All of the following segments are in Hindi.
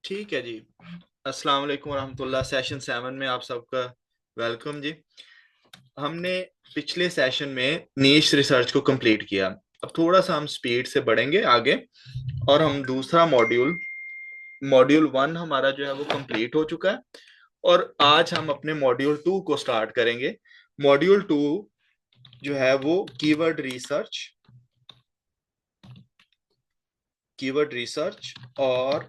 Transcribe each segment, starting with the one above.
ठीक है जी। अस्सलाम वालेकुम रहमतुल्लाह। सेशन 7 में आप सबका वेलकम जी। हमने पिछले सेशन में नीश रिसर्च को कंप्लीट किया। अब थोड़ा सा हम स्पीड से बढ़ेंगे आगे और हम दूसरा मॉड्यूल मॉड्यूल 1 हमारा जो है वो कंप्लीट हो चुका है और आज हम अपने मॉड्यूल 2 को स्टार्ट करेंगे। मॉड्यूल 2 जो है वो कीवर्ड रिसर्च और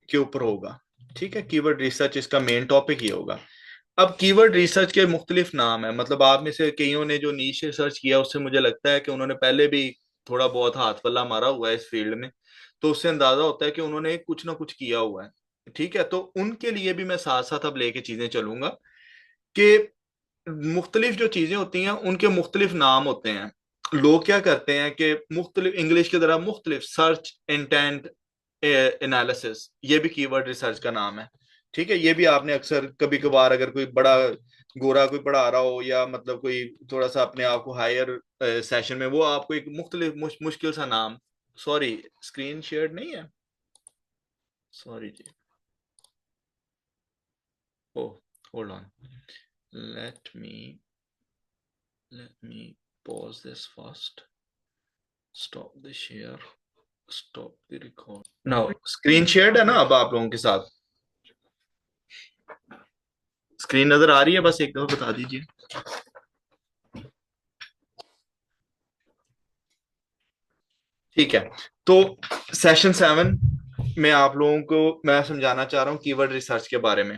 के ऊपर होगा। ठीक है, कीवर्ड रिसर्च इसका मेन टॉपिक ही होगा। अब कीवर्ड रिसर्च के मुख्तलिफ नाम है, मतलब आप में से कईयों ने जो नीश रिसर्च किया उससे मुझे लगता है कि उन्होंने पहले भी थोड़ा बहुत हाथ पल्ला मारा हुआ है इस फील्ड में, तो उससे अंदाजा होता है कि उन्होंने कुछ ना कुछ किया हुआ है। ठीक है, तो उनके लिए भी मैं साथ साथ अब लेके चीजें चलूंगा कि मुख्तलिफ जो चीजें होती हैं उनके मुख्तलिफ नाम होते हैं। लोग क्या करते हैं कि मुख्तलिफ इंग्लिश की तरह मुख्तलिफ सर्च इंटेंट एनालिसिस, ये भी कीवर्ड रिसर्च का नाम है। ठीक है, ये भी आपने अक्सर कभी कभार अगर कोई बड़ा गोरा कोई पढ़ा रहा हो या मतलब कोई थोड़ा सा अपने आप को हायर सेशन में, वो आपको एक मुख्तलिफ मुश्किल सा नाम। सॉरी, स्क्रीन शेयर नहीं है। सॉरी जी। Oh, hold on, let me let me pause this first, stop the share, stop the record now. Screen shared है ना अब आप लोगों के साथ? स्क्रीन नजर आ रही है? बस एक दफा बता दीजिए। ठीक है, तो सेशन 7 में आप लोगों को मैं समझाना चाह रहा हूँ कीवर्ड रिसर्च के बारे में।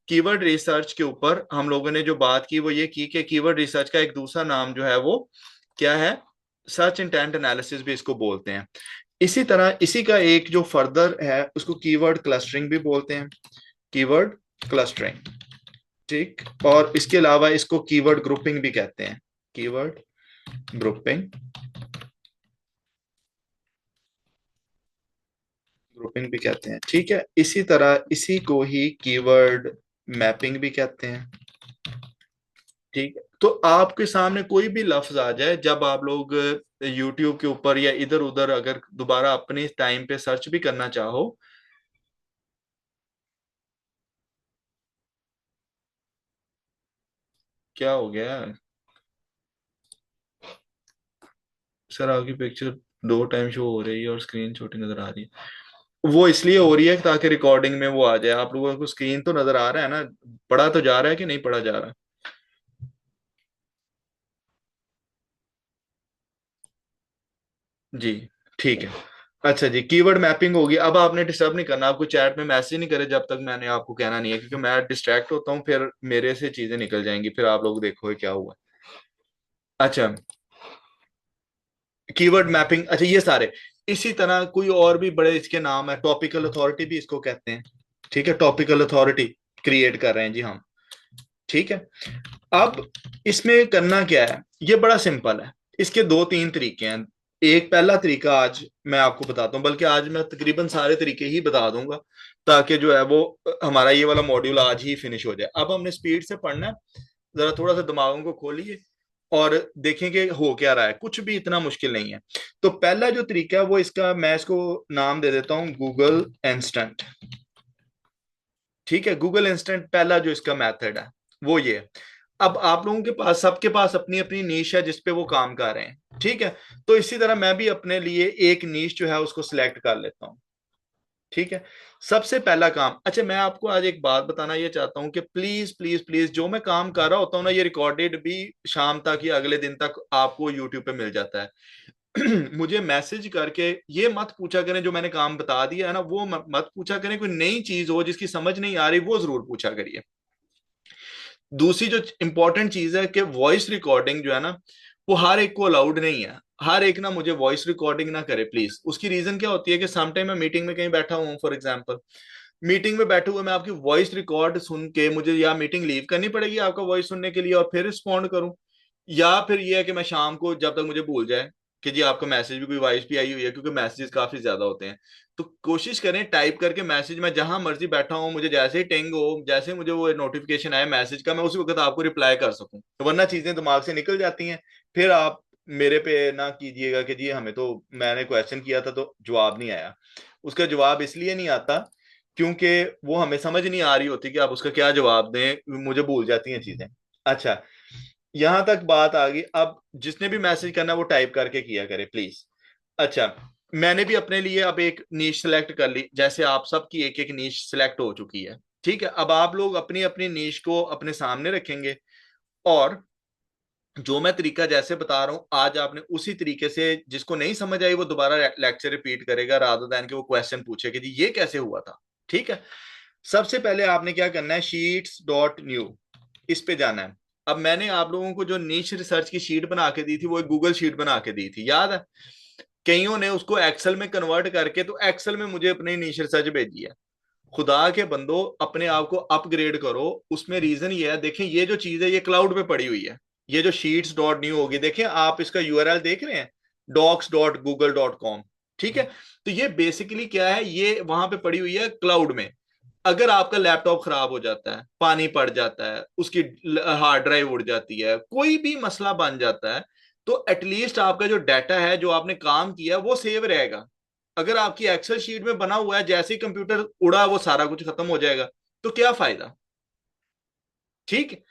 कीवर्ड रिसर्च के ऊपर हम लोगों ने जो बात की वो ये की कि कीवर्ड रिसर्च का एक दूसरा नाम जो है वो क्या है? सर्च इंटेंट एनालिसिस भी इसको बोलते हैं। इसी तरह इसी का एक जो फर्दर है उसको कीवर्ड क्लस्टरिंग भी बोलते हैं। Keyword clustering. ठीक, और इसके अलावा इसको कीवर्ड ग्रुपिंग भी कहते हैं। कीवर्ड ग्रुपिंग, ग्रुपिंग भी कहते हैं। ठीक है, इसी तरह इसी को ही कीवर्ड मैपिंग भी कहते हैं। ठीक है, तो आपके सामने कोई भी लफ्ज आ जाए, जब आप लोग यूट्यूब के ऊपर या इधर उधर अगर दोबारा अपने टाइम पे सर्च भी करना चाहो। क्या हो गया सर? आपकी पिक्चर दो टाइम शो हो रही है और स्क्रीन छोटी नजर आ रही है। वो इसलिए हो रही है ताकि रिकॉर्डिंग में वो आ जाए। आप लोगों को स्क्रीन तो नजर आ रहा है ना? पढ़ा तो जा रहा है कि नहीं पढ़ा जा रहा? जी, ठीक है। अच्छा जी, कीवर्ड मैपिंग होगी। अब आपने डिस्टर्ब नहीं करना, आपको चैट में मैसेज नहीं करे जब तक मैंने आपको कहना नहीं है, क्योंकि मैं डिस्ट्रैक्ट होता हूँ, फिर मेरे से चीजें निकल जाएंगी, फिर आप लोग देखोगे क्या हुआ। अच्छा, कीवर्ड मैपिंग, अच्छा ये सारे। इसी तरह कोई और भी बड़े इसके नाम है, टॉपिकल अथॉरिटी भी इसको कहते हैं। ठीक है, टॉपिकल अथॉरिटी क्रिएट कर रहे हैं जी हम। ठीक है, अब इसमें करना क्या है? ये बड़ा सिंपल है। इसके दो तीन तरीके हैं। एक पहला तरीका आज मैं आपको बताता हूँ, बल्कि आज मैं तकरीबन सारे तरीके ही बता दूंगा ताकि जो है वो हमारा ये वाला मॉड्यूल आज ही फिनिश हो जाए। अब हमने स्पीड से पढ़ना है, जरा थोड़ा सा दिमागों को खोलिए और देखेंगे हो क्या रहा है। कुछ भी इतना मुश्किल नहीं है। तो पहला जो तरीका है वो इसका, मैं इसको नाम दे देता हूँ गूगल इंस्टेंट। ठीक है, गूगल इंस्टेंट पहला जो इसका मेथड है वो ये है। अब आप लोगों के पास, सबके पास अपनी अपनी नीश है जिसपे वो काम कर रहे हैं। ठीक है, तो इसी तरह मैं भी अपने लिए एक नीश जो है उसको सिलेक्ट कर लेता हूँ। ठीक है, सबसे पहला काम, अच्छा मैं आपको आज एक बात बताना ये चाहता हूँ कि प्लीज प्लीज प्लीज, जो मैं काम कर रहा होता हूँ ना, ये रिकॉर्डेड भी शाम तक या अगले दिन तक आपको यूट्यूब पे मिल जाता है। मुझे मैसेज करके ये मत पूछा करें जो मैंने काम बता दिया है ना, वो मत पूछा करें। कोई नई चीज हो जिसकी समझ नहीं आ रही वो जरूर पूछा करिए। दूसरी जो इंपॉर्टेंट चीज है कि वॉइस रिकॉर्डिंग जो है ना, वो हर एक को अलाउड नहीं है। हर एक ना मुझे वॉइस रिकॉर्डिंग ना करे प्लीज। उसकी रीजन क्या होती है कि समटाइम मैं मीटिंग में कहीं बैठा हूँ, फॉर एग्जाम्पल मीटिंग में बैठे हुए मैं आपकी वॉइस रिकॉर्ड सुन के मुझे या मीटिंग लीव करनी पड़ेगी आपका वॉइस सुनने के लिए और फिर रिस्पॉन्ड करूं, या फिर ये है कि मैं शाम को जब तक मुझे भूल जाए कि जी आपका मैसेज भी कोई वॉइस भी आई हुई है, क्योंकि मैसेजेस काफी ज्यादा होते हैं। तो कोशिश करें टाइप करके मैसेज, मैं जहां मर्जी बैठा हूं, मुझे जैसे ही टिंग हो, जैसे मुझे वो नोटिफिकेशन आए मैसेज का, मैं उसी वक्त आपको रिप्लाई कर सकूं, तो वरना चीजें दिमाग से निकल जाती हैं। फिर आप मेरे पे ना कीजिएगा कि जी हमें तो, मैंने क्वेश्चन किया था तो जवाब नहीं आया। उसका जवाब इसलिए नहीं आता क्योंकि वो हमें समझ नहीं आ रही होती कि आप उसका क्या जवाब दें, मुझे भूल जाती हैं चीजें। अच्छा, यहां तक बात आ गई। अब जिसने भी मैसेज करना वो टाइप करके किया करे प्लीज। अच्छा, मैंने भी अपने लिए अब एक नीश सेलेक्ट कर ली, जैसे आप सबकी एक एक नीश सेलेक्ट हो चुकी है। ठीक है, अब आप लोग अपनी अपनी नीश को अपने सामने रखेंगे, और जो मैं तरीका जैसे बता रहा हूं आज आपने उसी तरीके से, जिसको नहीं समझ आई वो दोबारा लेक्चर रिपीट करेगा, रादर देन कि वो क्वेश्चन पूछे कि जी ये कैसे हुआ था। ठीक है, सबसे पहले आपने क्या करना है, शीट्स डॉट न्यू, इस पे जाना है। अब मैंने आप लोगों को जो नीच रिसर्च की शीट बना के दी थी वो एक गूगल शीट बना के दी थी, याद है? कईयों ने उसको एक्सेल में कन्वर्ट करके तो एक्सेल में मुझे अपनी नीच रिसर्च भेजी है। खुदा के बंदो, अपने आप को अपग्रेड करो। उसमें रीजन ये है, देखें ये जो चीज है ये क्लाउड पे पड़ी हुई है। ये जो शीट्स डॉट न्यू होगी, देखें आप इसका यूआरएल देख रहे हैं, docs.google.com। ठीक है, तो ये बेसिकली क्या है, ये वहां पे पड़ी हुई है क्लाउड में। अगर आपका लैपटॉप खराब हो जाता है, पानी पड़ जाता है, उसकी हार्ड ड्राइव उड़ जाती है, कोई भी मसला बन जाता है, तो एटलीस्ट आपका जो डाटा है, जो आपने काम किया, वो सेव रहेगा। अगर आपकी एक्सेल शीट में बना हुआ है, जैसे ही कंप्यूटर उड़ा वो सारा कुछ खत्म हो जाएगा, तो क्या फायदा? ठीक।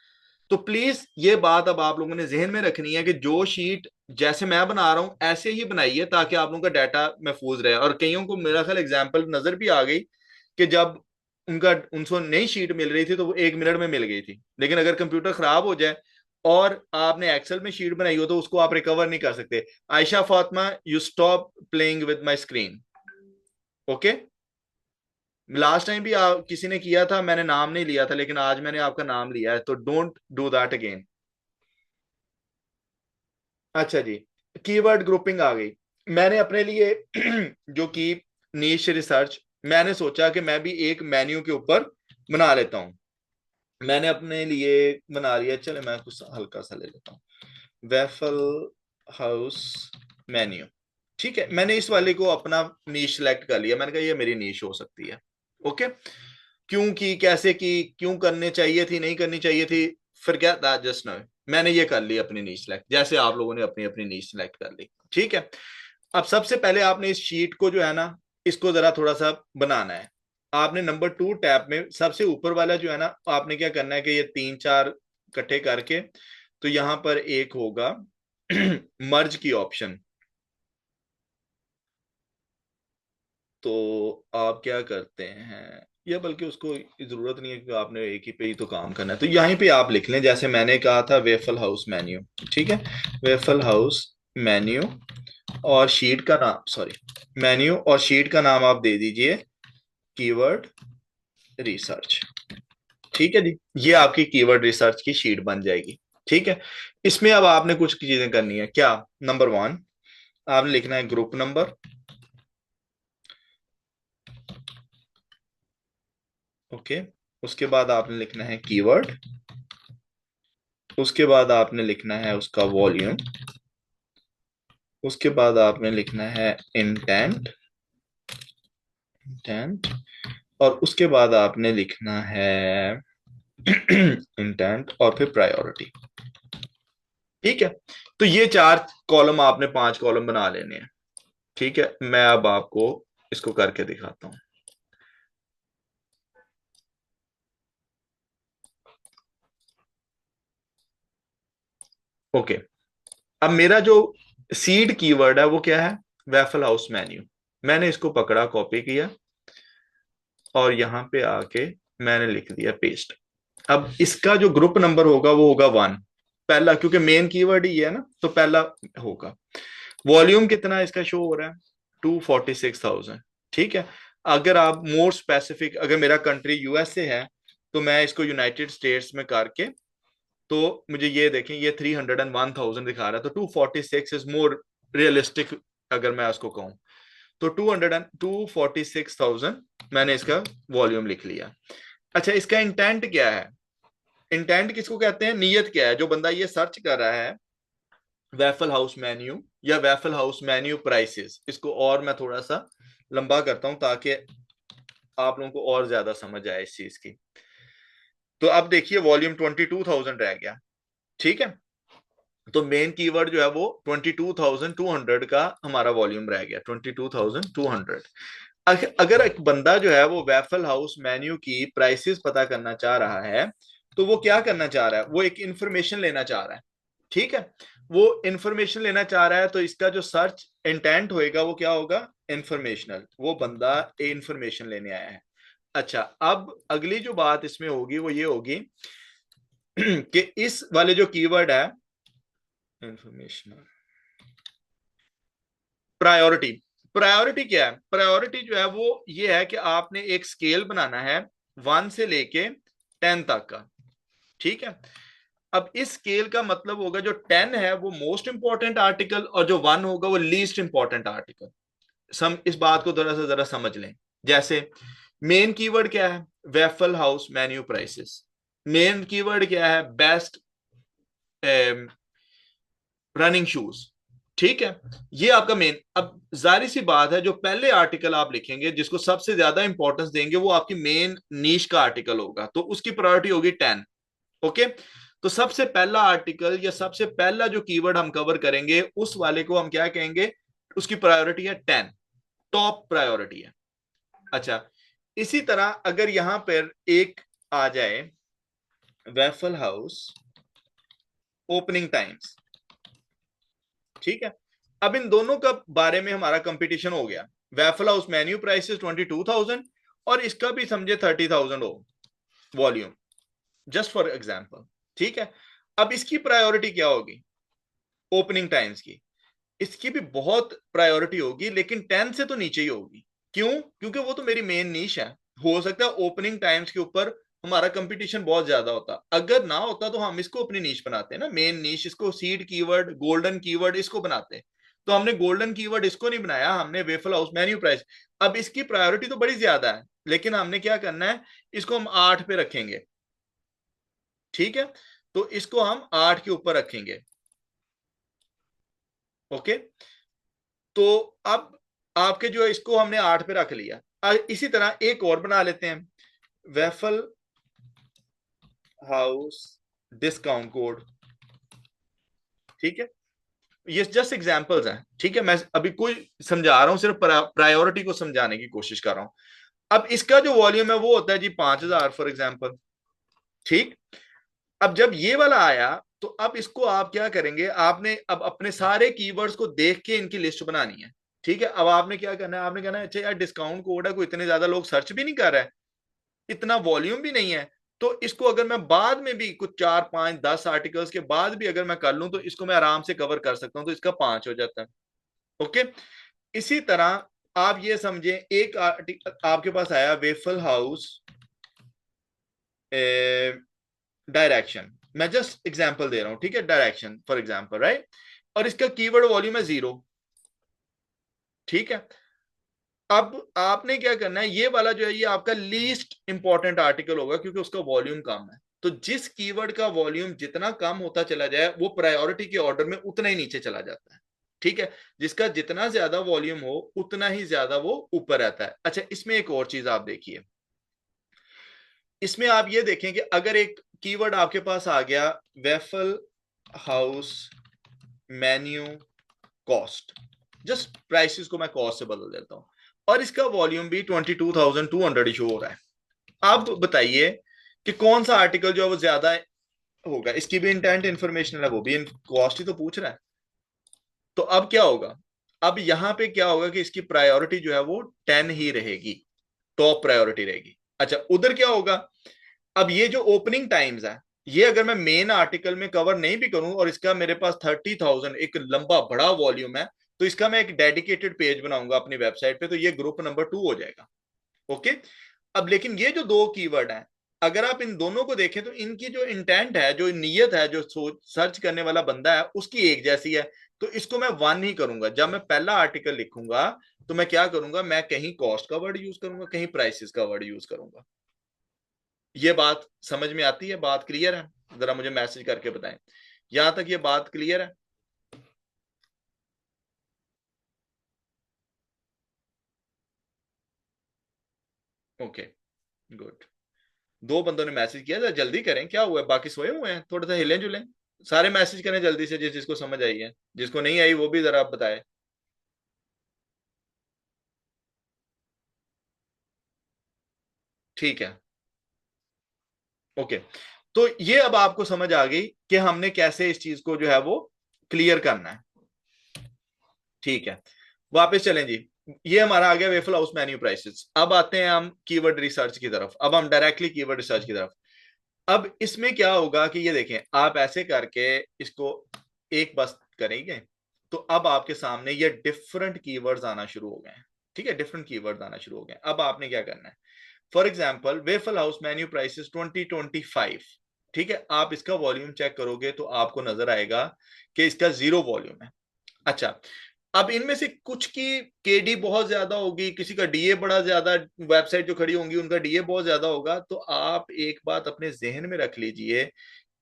तो प्लीज ये बात अब आप लोगों ने जहन में रखनी है कि जो शीट जैसे मैं बना रहा हूं ऐसे ही बनाइए, ताकि आप लोगों का डाटा महफूज रहे। और कईयों को मेरा ख्याल एग्जाम्पल नजर भी आ गई कि जब उनका उनको नई शीट मिल रही थी तो वो 1 मिनट में मिल गई थी, लेकिन अगर कंप्यूटर खराब हो जाए और आपने एक्सेल में शीट बनाई हो तो उसको आप रिकवर नहीं कर सकते। Ayesha Fatima, you stop playing with my screen. Okay, last time भी किसी ने किया था, मैंने नाम नहीं लिया था, लेकिन आज मैंने आपका नाम लिया है, तो डोंट डू दैट अगेन। अच्छा जी, कीवर्ड ग्रुपिंग आ गई। मैंने अपने लिए जो कि नीश रिसर्च, मैंने सोचा कि मैं भी एक मेन्यू के ऊपर बना लेता हूँ। मैंने अपने लिए बना लिया, चले मैं कुछ हल्का सा ले लेता हूँ, वेफल हाउस मेन्यू। ठीक है, मैंने इस वाले को अपना नीश सेलेक्ट कर लिया, मैंने कहा ये मेरी नीश हो सकती है। ओके, क्यों की, कैसे की, क्यों करने चाहिए थी, नहीं करनी चाहिए थी, फॉरगेट दैट जस्ट नाउ। मैंने ये कर ली अपनी नीश सेलेक्ट, जैसे आप लोगों ने अपनी अपनी नीश सेलेक्ट कर ली। ठीक है, अब सबसे पहले आपने इस शीट को जो है ना, इसको जरा थोड़ा सा बनाना है। आपने नंबर 2 टैब में सबसे ऊपर वाला जो है ना, आपने क्या करना है कि ये 3 4 इकट्ठे करके, तो यहां पर एक होगा मर्ज की ऑप्शन। तो आप क्या करते हैं, या बल्कि उसको जरूरत नहीं है कि आपने एक ही पे ही तो काम करना है, तो यहीं पे आप लिख लें जैसे मैंने कहा था, वेफल हाउस मेन्यू। ठीक है, वेफल हाउस मेन्यू, और शीट का नाम, सॉरी, मेन्यू और शीट का नाम आप दे दीजिए कीवर्ड रिसर्च। ठीक है जी, ये आपकी कीवर्ड रिसर्च की शीट बन जाएगी। ठीक है, इसमें अब आपने कुछ चीजें करनी है। क्या? नंबर 1, आपने लिखना है ग्रुप नंबर। ओके, उसके बाद आपने लिखना है कीवर्ड। उसके बाद आपने लिखना है उसका वॉल्यूम। उसके बाद आपने लिखना है इंटेंट, इंटेंट। और उसके बाद आपने लिखना है इंटेंट और फिर प्रायोरिटी। ठीक है, तो ये 4 कॉलम, आपने 5 कॉलम बना लेने हैं। ठीक है, मैं अब आपको इसको करके दिखाता हूं। ओके, अब मेरा जो सीड कीवर्ड है वो क्या है, वेफल हाउस मेन्यू। मैंने इसको पकड़ा, कॉपी किया, और यहां पे आके मैंने लिख दिया पेस्ट। अब इसका जो ग्रुप नंबर होगा वो होगा 1, पहला, क्योंकि मेन कीवर्ड ही है ना, तो पहला होगा। वॉल्यूम कितना इसका शो हो रहा है, 246,000। ठीक है, अगर आप मोर स्पेसिफिक, अगर मेरा कंट्री यूएसए है तो मैं इसको यूनाइटेड स्टेट्स में करके, तो मुझे ये देखें, ये 301,000 दिखा रहा है, तो 246 इज मोर रियलिस्टिक। अगर मैं उसको कहूं तो 246,000 मैंने इसका वॉल्यूम लिख लिया। अच्छा, इसका इंटेंट क्या है? इंटेंट किसको कहते हैं, नीयत क्या है? जो बंदा ये सर्च कर रहा है वेफल हाउस मेन्यू या वेफल हाउस मेन्यू प्राइसेस, इसको और मैं थोड़ा सा लंबा करता हूं ताकि आप लोगों को और ज्यादा समझ आए इस चीज की। तो अब देखिए, वॉल्यूम 22,000 रह गया। ठीक है, तो मेन कीवर्ड जो है वो 22,200 का हमारा वॉल्यूम रह गया, 22,200। अगर एक बंदा जो है वो वेफल हाउस मेन्यू की प्राइसेस पता करना चाह रहा है, तो वो क्या करना चाह रहा है, वो एक इंफॉर्मेशन लेना चाह रहा है। ठीक है, वो इंफॉर्मेशन लेना चाह रहा है, तो इसका जो सर्च इंटेंट होएगा वो क्या होगा, इंफॉर्मेशनल। वो बंदा इंफॉर्मेशन लेने आया है। अच्छा, अब अगली जो बात इसमें होगी वो ये होगी कि इस वाले जो कीवर्ड है इंफॉर्मेशनल, प्रायोरिटी। प्रायोरिटी क्या है, प्रायोरिटी जो है वो ये है कि आपने एक स्केल बनाना है 1 से लेके 10 तक का। ठीक है, अब इस स्केल का मतलब होगा जो 10 है वो मोस्ट इंपॉर्टेंट आर्टिकल, और जो 1 होगा वो लीस्ट इंपॉर्टेंट आर्टिकल। इस बात को जरा समझ लें। जैसे मेन कीवर्ड क्या है, waffle house menu prices. Main keyword क्या है, बेस्ट रनिंग शूज। ठीक है, ये आपका मेन। अब जारी सी बात है, जो पहले आर्टिकल आप लिखेंगे जिसको सबसे ज्यादा इंपॉर्टेंस देंगे वो आपकी मेन नीश का आर्टिकल होगा, तो उसकी प्रायोरिटी होगी 10। ओके, तो सबसे पहला आर्टिकल या सबसे पहला जो कीवर्ड हम कवर करेंगे उस वाले को हम क्या कहेंगे, उसकी प्रायोरिटी है 10, टॉप प्रायोरिटी है। अच्छा, इसी तरह अगर यहां पर एक आ जाए वेफल हाउस ओपनिंग टाइम्स। ठीक है, अब इन दोनों का बारे में हमारा कंपटीशन हो गया। वेफल हाउस मेन्यू प्राइसेस 22,000 और इसका भी समझे 30,000 हो वॉल्यूम, जस्ट फॉर एग्जांपल। ठीक है, अब इसकी प्रायोरिटी क्या होगी, ओपनिंग टाइम्स की। इसकी भी बहुत प्रायोरिटी होगी, लेकिन 10 से तो नीचे ही होगी। क्यों, क्योंकि वो तो मेरी मेन नीश है। हो सकता है ओपनिंग टाइम्स के ऊपर हमारा कंपटीशन बहुत ज्यादा होता, अगर ना होता तो हम इसको अपनी नीश बनाते हैं ना, मेन नीश। इसको सीड कीवर्ड, गोल्डन कीवर्ड इसको बनाते हैं। तो हमने गोल्डन कीवर्ड इसको नहीं बनाया, हमने वेफल हाउस मेन्यू प्राइस। अब इसकी प्रायोरिटी तो बड़ी ज्यादा है, लेकिन हमने क्या करना है, इसको हम 8 पे रखेंगे। ठीक है, तो इसको हम 8 के ऊपर रखेंगे। ओके, तो अब आपके जो है इसको हमने 8 पे रख लिया। इसी तरह एक और बना लेते हैं, वेफल हाउस डिस्काउंट कोड। ठीक है, ये जस्ट एग्जांपल्स हैं। ठीक है, मैं अभी कोई समझा रहा हूं, सिर्फ प्रायोरिटी को समझाने की कोशिश कर रहा हूं। अब इसका जो वॉल्यूम है वो होता है जी 5,000 फॉर एग्जांपल। ठीक, अब जब ये वाला आया, तो अब इसको आप क्या करेंगे, आपने अब अपने सारे कीवर्ड्स को देख के इनकी लिस्ट बनानी है। ठीक है, अब आपने क्या करना है, आपने कहना है अच्छा यार डिस्काउंट कोड है, कोई इतने ज्यादा लोग सर्च भी नहीं कर रहा है, इतना वॉल्यूम भी नहीं है, तो इसको अगर मैं बाद में भी कुछ 4 5 10 आर्टिकल्स के बाद भी अगर मैं कर लूं तो इसको मैं आराम से कवर कर सकता हूं, तो इसका 5 हो जाता है। ओके, इसी तरह आप ये समझें, एक आर्टिकल आपके पास आया वेफल हाउस डायरेक्शन, मैं जस्ट एग्जांपल दे रहा हूं। ठीक है, डायरेक्शन फॉर एग्जांपल, राइट, और इसका कीवर्ड वॉल्यूम है 0। ठीक है, अब आपने क्या करना है, ये वाला जो है ये आपका लीस्ट इंपॉर्टेंट आर्टिकल होगा, क्योंकि उसका वॉल्यूम कम है। तो जिस कीवर्ड का वॉल्यूम जितना कम होता चला जाए, वो प्रायोरिटी के ऑर्डर में उतना ही नीचे चला जाता है। ठीक है, जिसका जितना ज्यादा वॉल्यूम हो उतना ही ज्यादा वो ऊपर रहता है। अच्छा, इसमें एक और चीज आप देखिए, इसमें आप ये देखें कि अगर एक कीवर्ड आपके पास आ गया waffle house menu cost, just prices को मैं कॉस्ट से बदल देता हूं, और इसका वॉल्यूम भी 22,200 शो हो रहा है। अब बताइए कि कौन सा आर्टिकल जो है वो ज्यादा होगा, इसकी भी इंटेंट इंफॉर्मेशन है, वो भी कॉस्ट ही तो पूछ रहा है। तो अब क्या होगा, अब यहां पे क्या होगा कि इसकी प्रायोरिटी जो है वो 10 ही रहेगी, टॉप प्रायोरिटी रहेगी। अच्छा, उधर क्या होगा, अब ये जो ओपनिंग टाइम्स है, ये अगर मैं मेन आर्टिकल में कवर नहीं भी करूं और इसका मेरे पास 30,000 एक लंबा बड़ा वॉल्यूम है, तो इसका मैं एक डेडिकेटेड पेज बनाऊंगा अपनी वेबसाइट पे, तो ये ग्रुप नंबर 2 हो जाएगा। ओके, अब लेकिन ये जो दो कीवर्ड हैं, अगर आप इन दोनों को देखें तो इनकी जो इंटेंट है, जो नीयत है, जो सोच सर्च करने वाला बंदा है उसकी एक जैसी है। तो इसको मैं 1 ही करूंगा। जब मैं पहला आर्टिकल लिखूंगा तो मैं क्या करूंगा, मैं कहीं कॉस्ट का वर्ड यूज करूंगा, कहीं प्राइसेस का वर्ड यूज करूंगा। ये बात समझ में आती है, बात क्लियर है? जरा मुझे मैसेज करके बताएं, यहां तक ये बात क्लियर है? Okay, good. दो बंदों ने मैसेज किया था, जल्दी करें, क्या हुआ है, बाकी सोए हुए हैं, थोड़ा सा हिलें जुलें। सारे मैसेज करें जल्दी से, जिसको समझ आई है, जिसको नहीं आई वो भी जरा आप बताए। ठीक है। ओके। तो ये अब आपको समझ आ गई कि हमने कैसे इस चीज को जो है वो क्लियर करना है। ठीक है। वापस चलें जी। ये हमारा आ गया वेफल हाउस मेन्यू प्राइसेस। अब आते हैं हम कीवर्ड रिसर्च की तरफ। अब हम डायरेक्टली कीवर्ड रिसर्च की तरफ। अब इसमें क्या होगा कि ये देखें, आप ऐसे करके इसको एक बस करेंगे तो अब आपके सामने ये डिफरेंट कीवर्ड्स आना शुरू हो गए हैं। ठीक है, डिफरेंट कीवर्ड्स आना शुरू हो गए। अब आपने क्या करना है, for example waffle house menu prices 2025। ठीक है, आप इसका वॉल्यूम चेक करोगे तो आपको नजर आएगा कि इसका जीरो वॉल्यूम है। अच्छा, अब इनमें से कुछ की केडी बहुत ज्यादा होगी, किसी का डीए बड़ा ज्यादा, वेबसाइट जो खड़ी होंगी उनका डीए बहुत ज्यादा होगा। तो आप एक बात अपने जहन में रख लीजिए,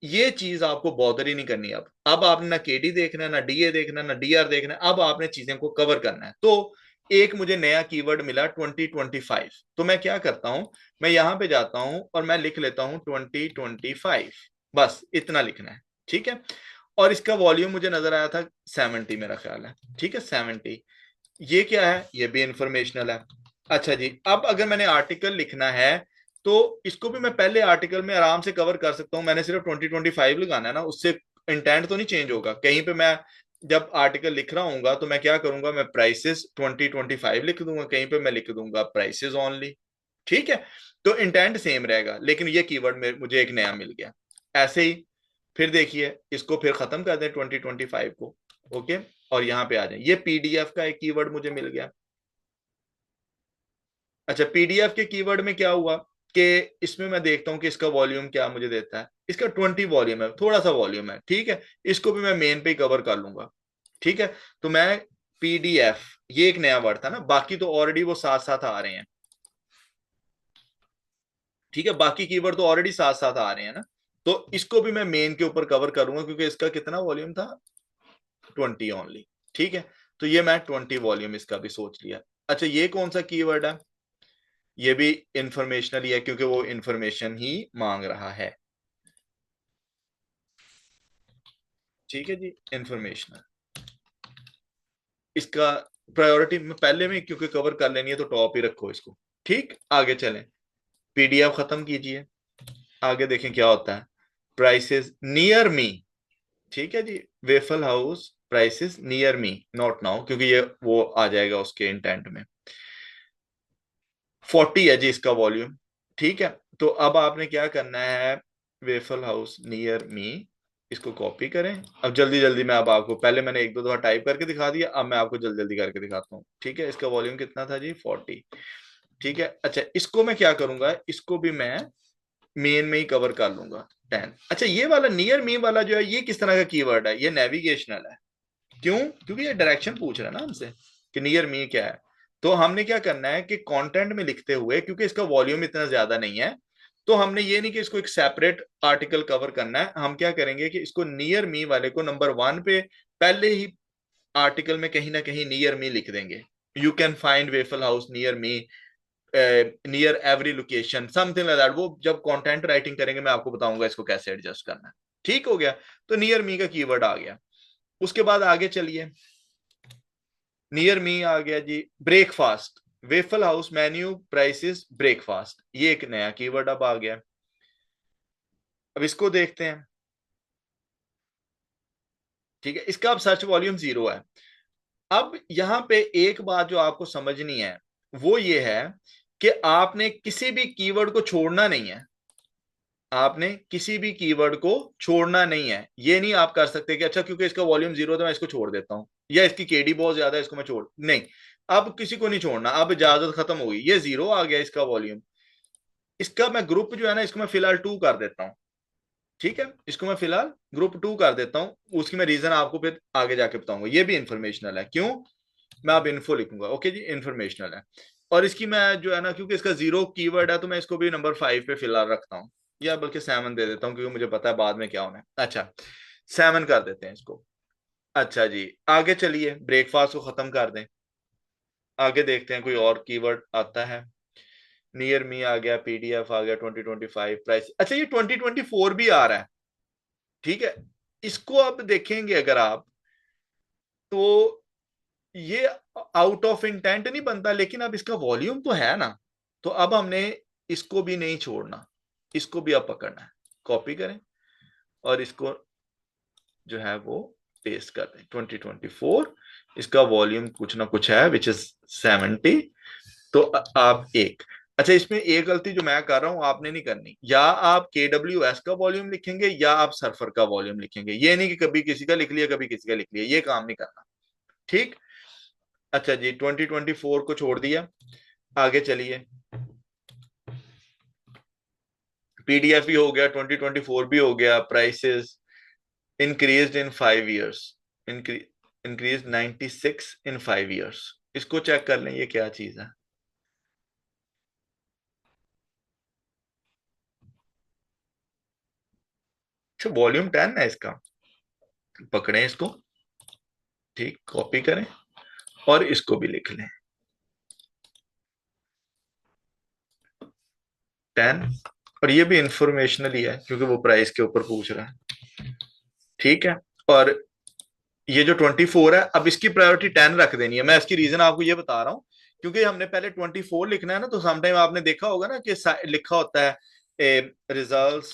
ये चीज आपको बॉदर ही नहीं करनी। अब आपने ना केडी देखना है, ना डीए देखना है, ना डीआर देखना है। अब आपने चीजें को कवर करना है। तो एक मुझे नया कीवर्ड मिला 2025। तो मैं क्या करता हूं, मैं यहां पे जाता हूं और मैं लिख लेता हूं 2025। बस इतना लिखना है। ठीक है। और इसका वॉल्यूम मुझे नजर आया था 70, मेरा ख्याल है। ठीक है, 70। ये क्या है, ये भी इंफॉर्मेशनल है। अच्छा जी, अब अगर मैंने आर्टिकल लिखना है तो इसको भी मैं पहले आर्टिकल में आराम से कवर कर सकता हूं। मैंने सिर्फ 2025 लगाना है ना, उससे इंटेंट तो नहीं चेंज होगा। कहीं पे मैं जब आर्टिकल लिख रहा हूँ तो मैं क्या करूंगा, मैं प्राइसेस 2025 लिख दूंगा, कहीं पे मैं लिख दूंगा प्राइसेस ओनली। ठीक है। तो इंटेंट सेम रहेगा, लेकिन ये कीवर्ड में मुझे एक नया मिल गया। ऐसे ही फिर देखिए, इसको फिर खत्म कर दें 2025 को। ओके। और यहां पे आ जाए, ये पीडीएफ का एक कीवर्ड मुझे मिल गया। अच्छा, पीडीएफ के कीवर्ड में क्या हुआ कि इसमें मैं देखता हूं कि इसका वॉल्यूम क्या मुझे देता है। इसका 20 वॉल्यूम है, थोड़ा सा वॉल्यूम है। ठीक है, इसको भी मैं मेन पे ही कवर कर लूंगा। ठीक है। तो मैं पीडीएफ, ये एक नया वर्ड था ना, बाकी तो ऑलरेडी वो साथ साथ आ रहे हैं। ठीक है, बाकी कीवर्ड तो ऑलरेडी साथ साथ आ रहे हैं ना। तो इसको भी मैं मेन के ऊपर कवर करूंगा, क्योंकि इसका कितना वॉल्यूम था, 20 ओनली। ठीक है। तो ये मैं 20 वॉल्यूम इसका भी सोच लिया। अच्छा, ये कौन सा कीवर्ड है, ये भी इंफॉर्मेशनल ही है, क्योंकि वो इंफॉर्मेशन ही मांग रहा है। ठीक है जी, इंफॉर्मेशनल। इसका प्रायोरिटी में पहले में क्योंकि कवर कर लेनी है तो टॉप ही रखो इसको। ठीक, आगे चलें। पीडीएफ खत्म कीजिए, आगे देखें क्या होता है। Prices near me. ठीक है जी, waffle house prices near me, not now, क्योंकि ये वो आ जाएगा उसके इंटेंट में। 40 है जी इसका वॉल्यूम। ठीक है। तो अब आपने क्या करना है, वेफल हाउस नियर मी, इसको कॉपी करें। अब जल्दी जल्दी मैं अब आपको, पहले मैंने एक दो दफा टाइप करके दिखा दिया, अब मैं आपको जल्दी जल्दी करके दिखाता हूँ। ठीक है, इसका वॉल्यूम कितना था जी, 40। ठीक है। अच्छा, इसको मैं क्या करूंगा, इसको भी मैं मेन में ही कवर कर लूंगा, 10। अच्छा, ये वाला नियर मी वाला जो है, ये किस तरह का कीवर्ड है, ये नेविगेशनल है। क्यों, क्योंकि ये डायरेक्शन पूछ रहा है ना हमसे कि नियर मी क्या है। तो हमने क्या करना है कि कंटेंट में लिखते हुए, क्योंकि इसका वॉल्यूम इतना ज्यादा नहीं है, तो हमने ये नहीं कि इसको एक सेपरेट आर्टिकल कवर करना है। हम क्या करेंगे कि इसको नियर मी वाले को नंबर 1 पे पहले ही आर्टिकल में कहीं ना कहीं नियर मी लिख देंगे। You can find waffle house near me, near every location, something like that. वो जब कंटेंट राइटिंग करेंगे मैं आपको बताऊंगा इसको कैसे एडजस्ट करना है। ठीक हो गया। तो नियर मी का कीवर्ड आ गया। उसके बाद आगे चलिए, नियर मी आ गया जी। Breakfast, waffle house menu prices breakfast, ये एक नया कीवर्ड अब आ गया। अब इसको देखते हैं। ठीक है, इसका अब सर्च वॉल्यूम 0 है। अब यहां पे एक बात जो आपको समझनी है वो ये है कि आपने किसी भी कीवर्ड को छोड़ना नहीं है। आपने किसी भी कीवर्ड को छोड़ना नहीं है। ये नहीं आप कर सकते कि अच्छा क्योंकि इसका वॉल्यूम 0 तो मैं इसको छोड़ देता हूं, या इसकी केडी बहुत ज्यादा है इसको मैं छोड़ नहीं। अब किसी को नहीं छोड़ना, अब इजाजत खत्म हो गई। ये 0 आ गया इसका वॉल्यूम। इसका मैं ग्रुप जो है ना, इसको मैं फिलहाल 2 कर देता हूँ। ठीक है, इसको मैं फिलहाल ग्रुप 2 कर देता हूँ। उसकी मैं रीजन आपको फिर आगे जाके बताऊंगा। ये भी इंफॉर्मेशनल है, क्यों, मैं अब इन्फो लिखूंगा। ओके जी, इंफॉर्मेशनल है। और इसकी मैं जो है ना, क्योंकि इसका 0 कीवर्ड है, तो मैं इसको भी नंबर 5 पे फिलहाल रखता हूँ, या बल्कि 7 दे देता हूँ, क्योंकि मुझे पता है बाद में क्या होना है। अच्छा, 7 कर देते हैं इसको। अच्छा जी, आगे चलिए, ब्रेकफास्ट को खत्म कर दें। आगे देखते हैं कोई और कीवर्ड आता है। नियर मी आ गया, पीडीएफ आ गया, 2025 प्राइस। अच्छा, ये 2024 भी आ रहा है। ठीक है, इसको अब देखेंगे अगर आप, तो ये आउट ऑफ इंटेंट नहीं बनता, लेकिन अब इसका वॉल्यूम तो है ना, तो अब हमने इसको भी नहीं छोड़ना, इसको भी अब पकड़ना है। कॉपी करें और इसको जो है वो पेस्ट कर दें। 2024 इसका वॉल्यूम कुछ ना कुछ है विच इज 70। तो आप एक, अच्छा इसमें एक गलती जो मैं कर रहा हूं आपने नहीं करनी, या आप KWS का वॉल्यूम लिखेंगे या आप सर्फर का वॉल्यूम लिखेंगे, ये नहीं कि कभी किसी का लिख लिया कभी किसी का लिख लिया, ये काम नहीं करना। ठीक। अच्छा जी, 2024 को छोड़ दिया, आगे चलिए। PDF भी हो गया, 2024 भी हो गया। प्राइसेस इंक्रीज्ड इन 5 years, इंक्रीज 96 इन 5 years। इसको चेक कर लें ये क्या चीज है। अच्छा वॉल्यूम 10 है इसका, पकड़ें इसको, ठीक, कॉपी करें और इसको भी लिख लें 10। और ये भी इंफॉर्मेशनल ही है क्योंकि वो प्राइस के ऊपर पूछ रहा है। ठीक है। और ये जो 24 है, अब इसकी प्रायोरिटी 10 रख देनी है। मैं इसकी रीजन आपको ये बता रहा हूं, क्योंकि हमने पहले 24 लिखना है ना, तो समटाइम आपने देखा होगा ना कि लिखा होता है रिजल्ट्स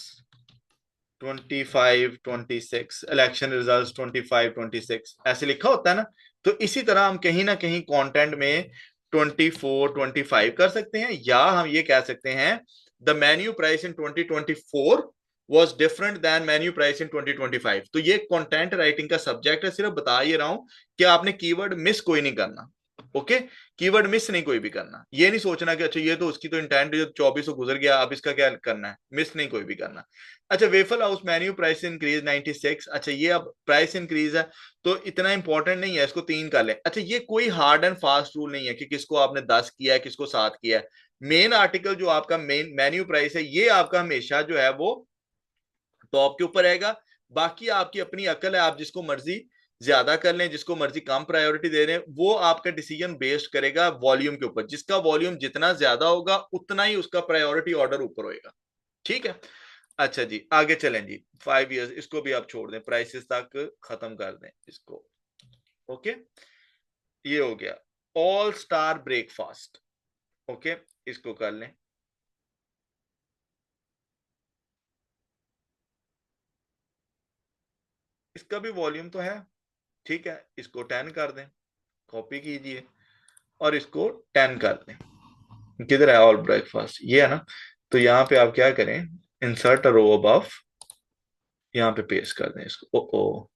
25-26, इलेक्शन रिजल्ट्स 25-26, ऐसे लिखा होता है ना। तो इसी तरह हम कहीं ना कहीं कंटेंट में 24-25 कर सकते हैं, या हम ये कह सकते हैं the menu price in 2024 was different than menu price in 2025। तो ये कंटेंट राइटिंग का सब्जेक्ट है, सिर्फ बता ये रहा हूं कि आपने कीवर्ड मिस कोई नहीं करना। ओके, कीवर्ड मिस नहीं कोई भी करना, ये नहीं सोचना कि अच्छा ये तो उसकी तो इंटेंट जो 24 गुजर गया अब इसका क्या करना है, मिस नहीं कोई भी करना। अच्छा waffle house menu price increase 96। अच्छा ये अब प्राइस इंक्रीज है तो इतना इंपॉर्टेंट नहीं है, इसको 3 कर ले। अच्छा ये कोई हार्ड एंड फास्ट रूल नहीं है कि किसको आपने 10 किया है किसको 7 किया है। मेन आर्टिकल जो आपका मेन मेन्यू प्राइस है ये आपका हमेशा जो है वो टॉप के ऊपर रहेगा। बाकी आपकी अपनी अकल है, आप जिसको मर्जी ज्यादा कर लें जिसको मर्जी कम प्रायोरिटी दे रहे हैं, वो आपका डिसीजन बेस्ड करेगा वॉल्यूम के ऊपर। जिसका वॉल्यूम जितना ज्यादा होगा उतना ही उसका प्रायोरिटी ऑर्डर ऊपर होएगा। ठीक है। अच्छा जी आगे चलें जी। 5 years इसको भी आप छोड़ दें, प्राइसेस तक खत्म कर दें इसको। ओके, ये हो गया ऑल स्टार ब्रेकफास्ट। ओके, इसको कर लें। इसका भी वॉल्यूम तो है, ठीक है, इसको 10 कर दें, कॉपी कीजिए और इसको 10 कर दें। किधर है ऑल ब्रेकफास्ट, ये है ना। तो यहाँ पे आप क्या करें, इंसर्ट रो अबव, यहाँ पे पेस्ट कर दें इसको। ओ ओ,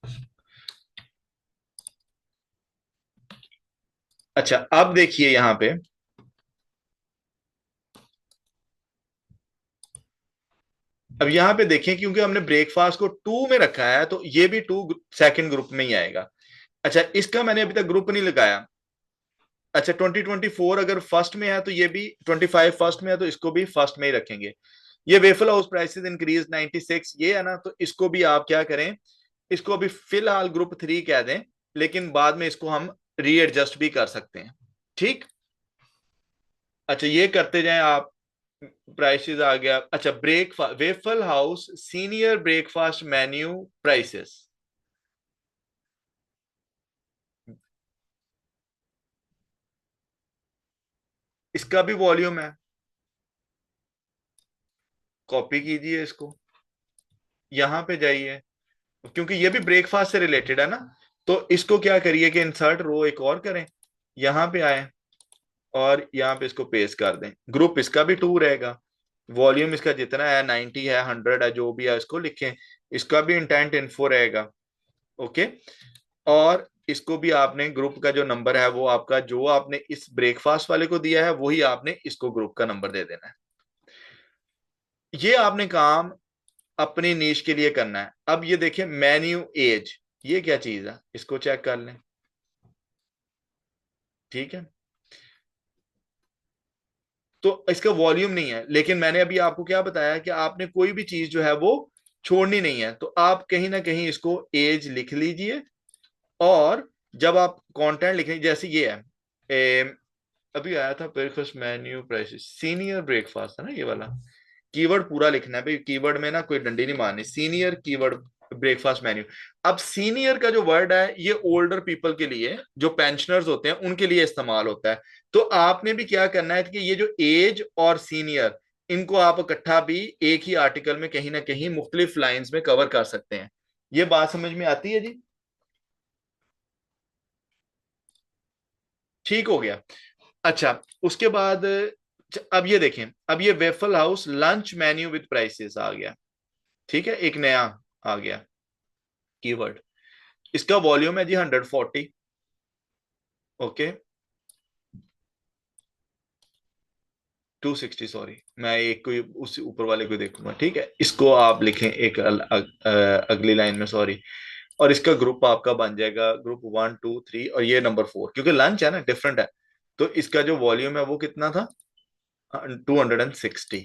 अच्छा अब देखिए यहाँ पे, अब यहाँ पे देखें क्योंकि हमने ब्रेकफास्ट को 2 में रखा है तो ये भी 2 सेकंड ग्रुप में ही आएगा। अच्छा इसका मैंने अभी तक ग्रुप नहीं लगाया। अच्छा 2024 अगर फर्स्ट में है तो ये भी 25 फर्स्ट में है तो इसको भी फर्स्ट में ही रखेंगे। ये वेफल हाउस प्राइसेस इंक्रीज 96 ये है ना, तो इसको भी आप क्या करें, इसको अभी फिलहाल ग्रुप 3 कह दें, लेकिन बाद में इसको हम रीएडजस्ट भी कर सकते हैं। ठीक। अच्छा ये करते जाएं आप। प्राइसेस आ गया। अच्छा breakfast waffle house senior breakfast menu prices, इसका भी वॉल्यूम है, कॉपी कीजिए इसको, यहां पे जाइए, क्योंकि ये भी ब्रेकफास्ट से रिलेटेड है ना। तो इसको क्या करिए कि इंसर्ट रो एक और करें, यहां पे आए और यहाँ पे इसको पेस्ट कर दें। ग्रुप इसका भी 2 रहेगा, वॉल्यूम इसका जितना है 90 है 100 है जो भी है इसको लिखें। इसका भी इंटेंट इन्फो रहेगा। ओके, और इसको भी आपने ग्रुप का जो नंबर है वो आपका जो आपने इस ब्रेकफास्ट वाले को दिया है वही आपने इसको ग्रुप का नंबर दे देना है। ये आपने काम अपनी नीश के लिए करना है। अब ये देखिए मेन्यू एज, ये क्या चीज है, इसको चेक कर लें। ठीक है, तो इसका वॉल्यूम नहीं है, लेकिन मैंने अभी आपको क्या बताया कि आपने कोई भी चीज जो है वो छोड़नी नहीं है, तो आप कहीं ना कहीं इसको एज लिख लीजिए। और जब आप कंटेंट लिखें, जैसे ये है अभी आया था breakfast menu prices senior breakfast है ना ये वाला, कीवर्ड पूरा लिखना है भाई, कीवर्ड में ना कोई डंडी नहीं मारनी, सीनियर कीवर्ड ब्रेकफास्ट मेन्यू। अब सीनियर का जो वर्ड है ये ओल्डर पीपल के लिए, जो पेंशनर्स होते हैं उनके लिए इस्तेमाल होता है। तो आपने भी क्या करना है कि ये जो एज और सीनियर, इनको आप इकट्ठा भी एक ही आर्टिकल में कहीं ना कहीं मुख्तलिफ लाइंस में कवर कर सकते हैं। ये बात समझ में आती है जी? ठीक हो गया। अच्छा, उसके बाद अब ये देखें, अब ये waffle house lunch menu with prices आ गया। ठीक है, एक नया आ गया कीवर्ड। इसका वॉल्यूम है जी 140। ओके, 260, सॉरी, मैं एक कोई उस ऊपर वाले को देखूंगा। ठीक है, इसको आप लिखें एक अगली लाइन में, सॉरी। और इसका ग्रुप आपका बन जाएगा ग्रुप 1 2 3, और ये नंबर 4, क्योंकि लंच है ना, डिफरेंट है। तो इसका जो वॉल्यूम है वो कितना था? 260।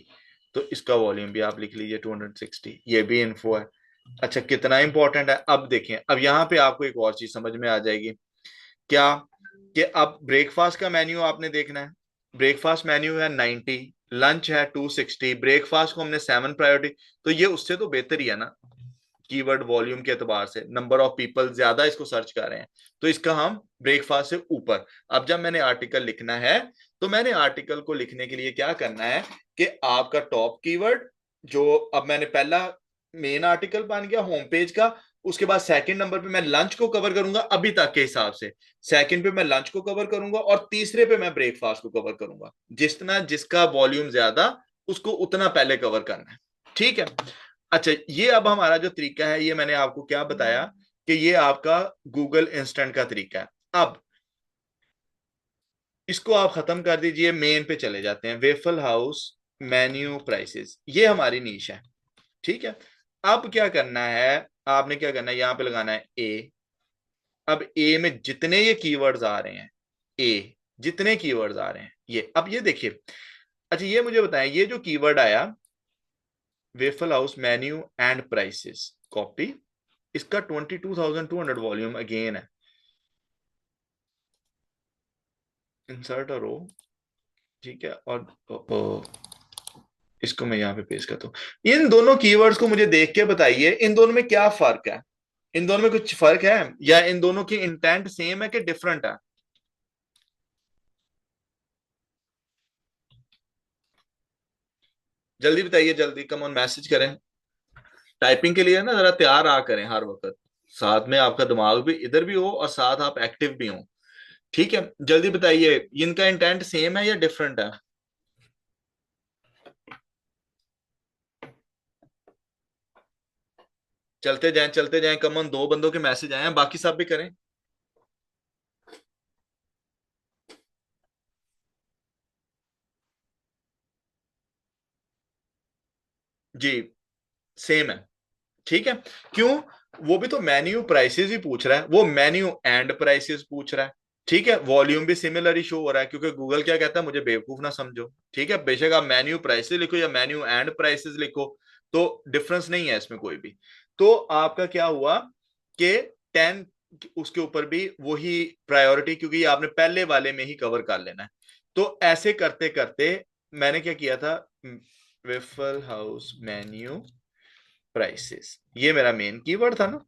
तो इसका वॉल्यूम भी आप लिख लीजिए 260। ये भी इन्फो है। अच्छा, कितना इंपॉर्टेंट है अब देखें। अब यहाँ पे आपको एक और चीज समझ में आ जाएगी। क्या? कि अब ब्रेकफास्ट का मेन्यू आपने देखना है। ब्रेकफास्ट मेन्यू है 90, लंच है 260, ब्रेकफास्ट को हमने 7 प्रायोरिटी। तो ये उससे तो बेहतर ही है ना, कीवर्ड वॉल्यूम के एतबार से। नंबर ऑफ पीपल ज्यादा इसको सर्च कर रहे हैं, तो इसका हम ब्रेकफास्ट से ऊपर। अब जब मैंने आर्टिकल लिखना है, तो मैंने आर्टिकल को लिखने के लिए क्या करना है कि आपका टॉप कीवर्ड, जो अब मैंने पहला मेन आर्टिकल बन गया होम पेज का। उसके बाद सेकंड नंबर पे मैं लंच को कवर करूंगा अभी तक के हिसाब से। सेकंड पे मैं लंच को कवर करूंगा, और तीसरे पे मैं ब्रेकफास्ट को कवर करूंगा। जितना जिसका वॉल्यूम ज्यादा, उसको उतना पहले कवर करना है। ठीक है। अच्छा, ये अब हमारा जो तरीका है, ये मैंने आपको क्या बताया कि ये आपका गूगल इंस्टेंट का तरीका है। अब इसको आप खत्म कर दीजिए, मेन पे चले जाते हैं। वेफल हाउस मेन्यू प्राइसेस, ये हमारी नीश है। ठीक है। अब क्या करना है, आपने क्या करना है, यहां पे लगाना है ए। अब ए में जितने ये कीवर्ड्स आ रहे हैं, ए जितने कीवर्ड्स आ रहे हैं, ये अब ये देखिए। अच्छा, ये मुझे बताएं, ये जो कीवर्ड आया waffle house menu and prices, copy, इसका 22,200 वॉल्यूम अगेन है। Insert row. ठीक है, और इसको मैं यहाँ पे पेस्ट करता हूँ। इन दोनों कीवर्ड्स को मुझे देख के बताइए, इन दोनों में क्या फर्क है? इन दोनों में कुछ फर्क है, या इन दोनों की इंटेंट सेम है कि डिफरेंट है? जल्दी बताइए, जल्दी, कम ऑन, मैसेज करें। टाइपिंग के लिए ना जरा तैयार आ करें हर वक्त। साथ में आपका दिमाग भी इधर भी हो, और साथ आप एक्टिव भी हो। ठीक है, जल्दी बताइए, इनका इंटेंट सेम है या डिफरेंट है? चलते जाएं, चलते जाएं, कम ऑन, 2 बंदों के मैसेज आए हैं, बाकी सब भी करें। जी, सेम है। ठीक है। क्यों? वो भी तो मेन्यू प्राइसेस ही पूछ रहा है, वो मेन्यू एंड प्राइसेस पूछ रहा है। ठीक है, वॉल्यूम भी सिमिलर ही शो हो रहा है, क्योंकि गूगल क्या कहता है, मुझे बेवकूफ ना समझो। ठीक है, बेशक आप मेन्यू प्राइसेस लिखो या मेन्यू एंड प्राइसेस लिखो, तो डिफरेंस नहीं है इसमें कोई भी। तो आपका क्या हुआ कि 10, उसके ऊपर भी वही प्रायोरिटी, क्योंकि ये आपने पहले वाले में ही कवर कर लेना है। तो ऐसे करते करते मैंने क्या किया था, वेफल हाउस मेन्यू प्राइसेस, ये मेरा मेन कीवर्ड था ना,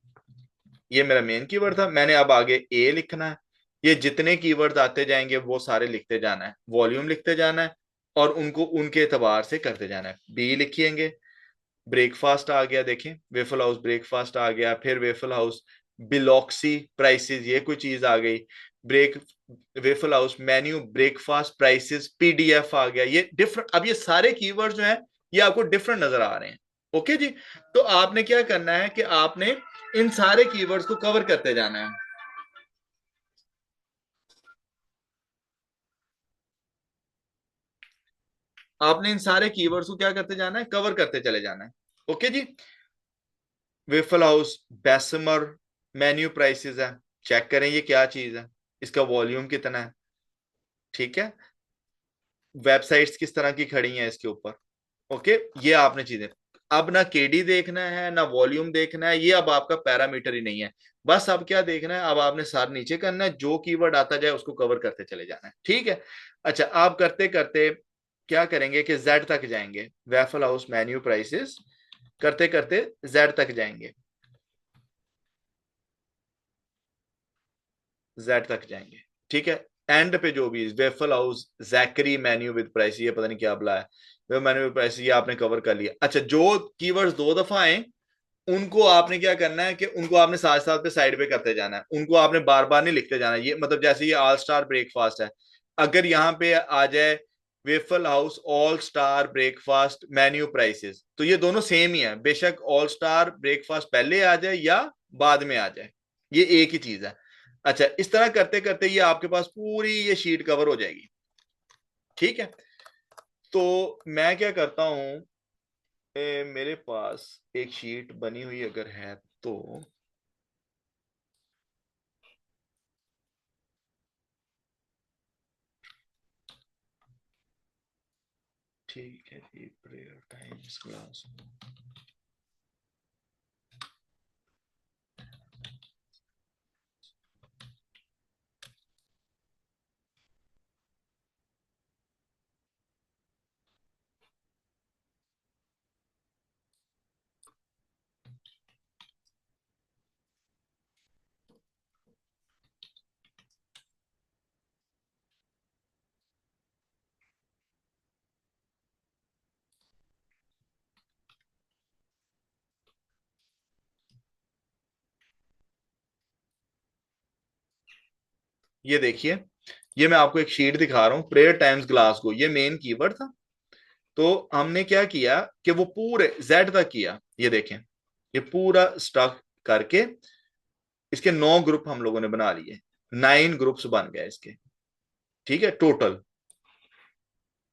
ये मेरा मेन कीवर्ड था। मैंने अब आगे ए लिखना है। ये जितने कीवर्ड आते जाएंगे वो सारे लिखते जाना है, वॉल्यूम लिखते जाना है, और उनको उनके एतबार से करते जाना है। बी लिखिएंगे। ब्रेकफास्ट आ गया, देखें, वेफल हाउस ब्रेकफास्ट आ गया। फिर वेफल हाउस बिलॉक्सी प्राइसेस, ये कोई चीज आ गई। Break waffle house menu breakfast prices PDF आ गया। ये डिफरेंट, अब ये सारे कीवर्ड जो हैं ये आपको डिफरेंट नजर आ रहे हैं। ओके जी। तो आपने क्या करना है कि आपने इन सारे कीवर्ड्स को कवर करते जाना है। आपने इन सारे कीवर्ड्स को क्या करते जाना है, कवर करते चले जाना है। ओके जी। वेफल हाउस बेसमर मेन्यू प्राइसेस है, चेक करें ये क्या चीज है, इसका वॉल्यूम कितना है। ठीक है, वेबसाइट्स किस तरह की खड़ी हैं इसके ऊपर। ओके, ये आपने चीजें। अब ना केडी देखना है ना वॉल्यूम देखना है, ये अब आपका पैरामीटर ही नहीं है। बस अब क्या देखना है, अब आपने सार नीचे करना है, जो कीवर्ड आता जाए उसको कवर करते चले जाना है। ठीक है। अच्छा, आप करते करते क्या करेंगे कि जेड तक जाएंगे, वेफल हाउस मेन्यू प्राइसेस करते करते जेड तक जाएंगे। जेड तक जाएंगे, ठीक है। एंड पे जो भी waffle house Zachary menu with price, ये पता नहीं क्या बुला है, वो मेन्यू विद प्राइस, ये आपने कवर कर लिया। अच्छा, जो कीवर्ड्स दो दफा आए उनको आपने क्या करना है कि उनको आपने साथ साथ पे साइड पे करते जाना है, उनको आपने बार बार नहीं लिखते जाना। ये मतलब जैसे ये ऑल स्टार ब्रेकफास्ट है, अगर यहाँ पे आ जाए waffle house all star breakfast menu prices, तो ये दोनों सेम ही है, बेशक ऑल स्टार ब्रेकफास्ट पहले आ जाए या बाद में आ जाए, ये एक ही चीज है। अच्छा, इस तरह करते करते ये आपके पास पूरी ये शीट कवर हो जाएगी, ठीक है। तो मैं क्या करता हूं, मेरे पास एक शीट बनी हुई अगर है तो, ठीक है जी, प्रेयर टाइम्स क्लास। ये देखिए, ये मैं आपको एक शीट दिखा रहा हूँ, प्रेयर टाइम्स ग्लासगो, ये मेन कीवर्ड था। तो हमने क्या किया कि वो पूरे जेड तक किया, ये देखें, ये पूरा स्टक करके इसके 9 ग्रुप हम लोगों ने बना लिए, 9 ग्रुप्स बन गए इसके, ठीक है टोटल।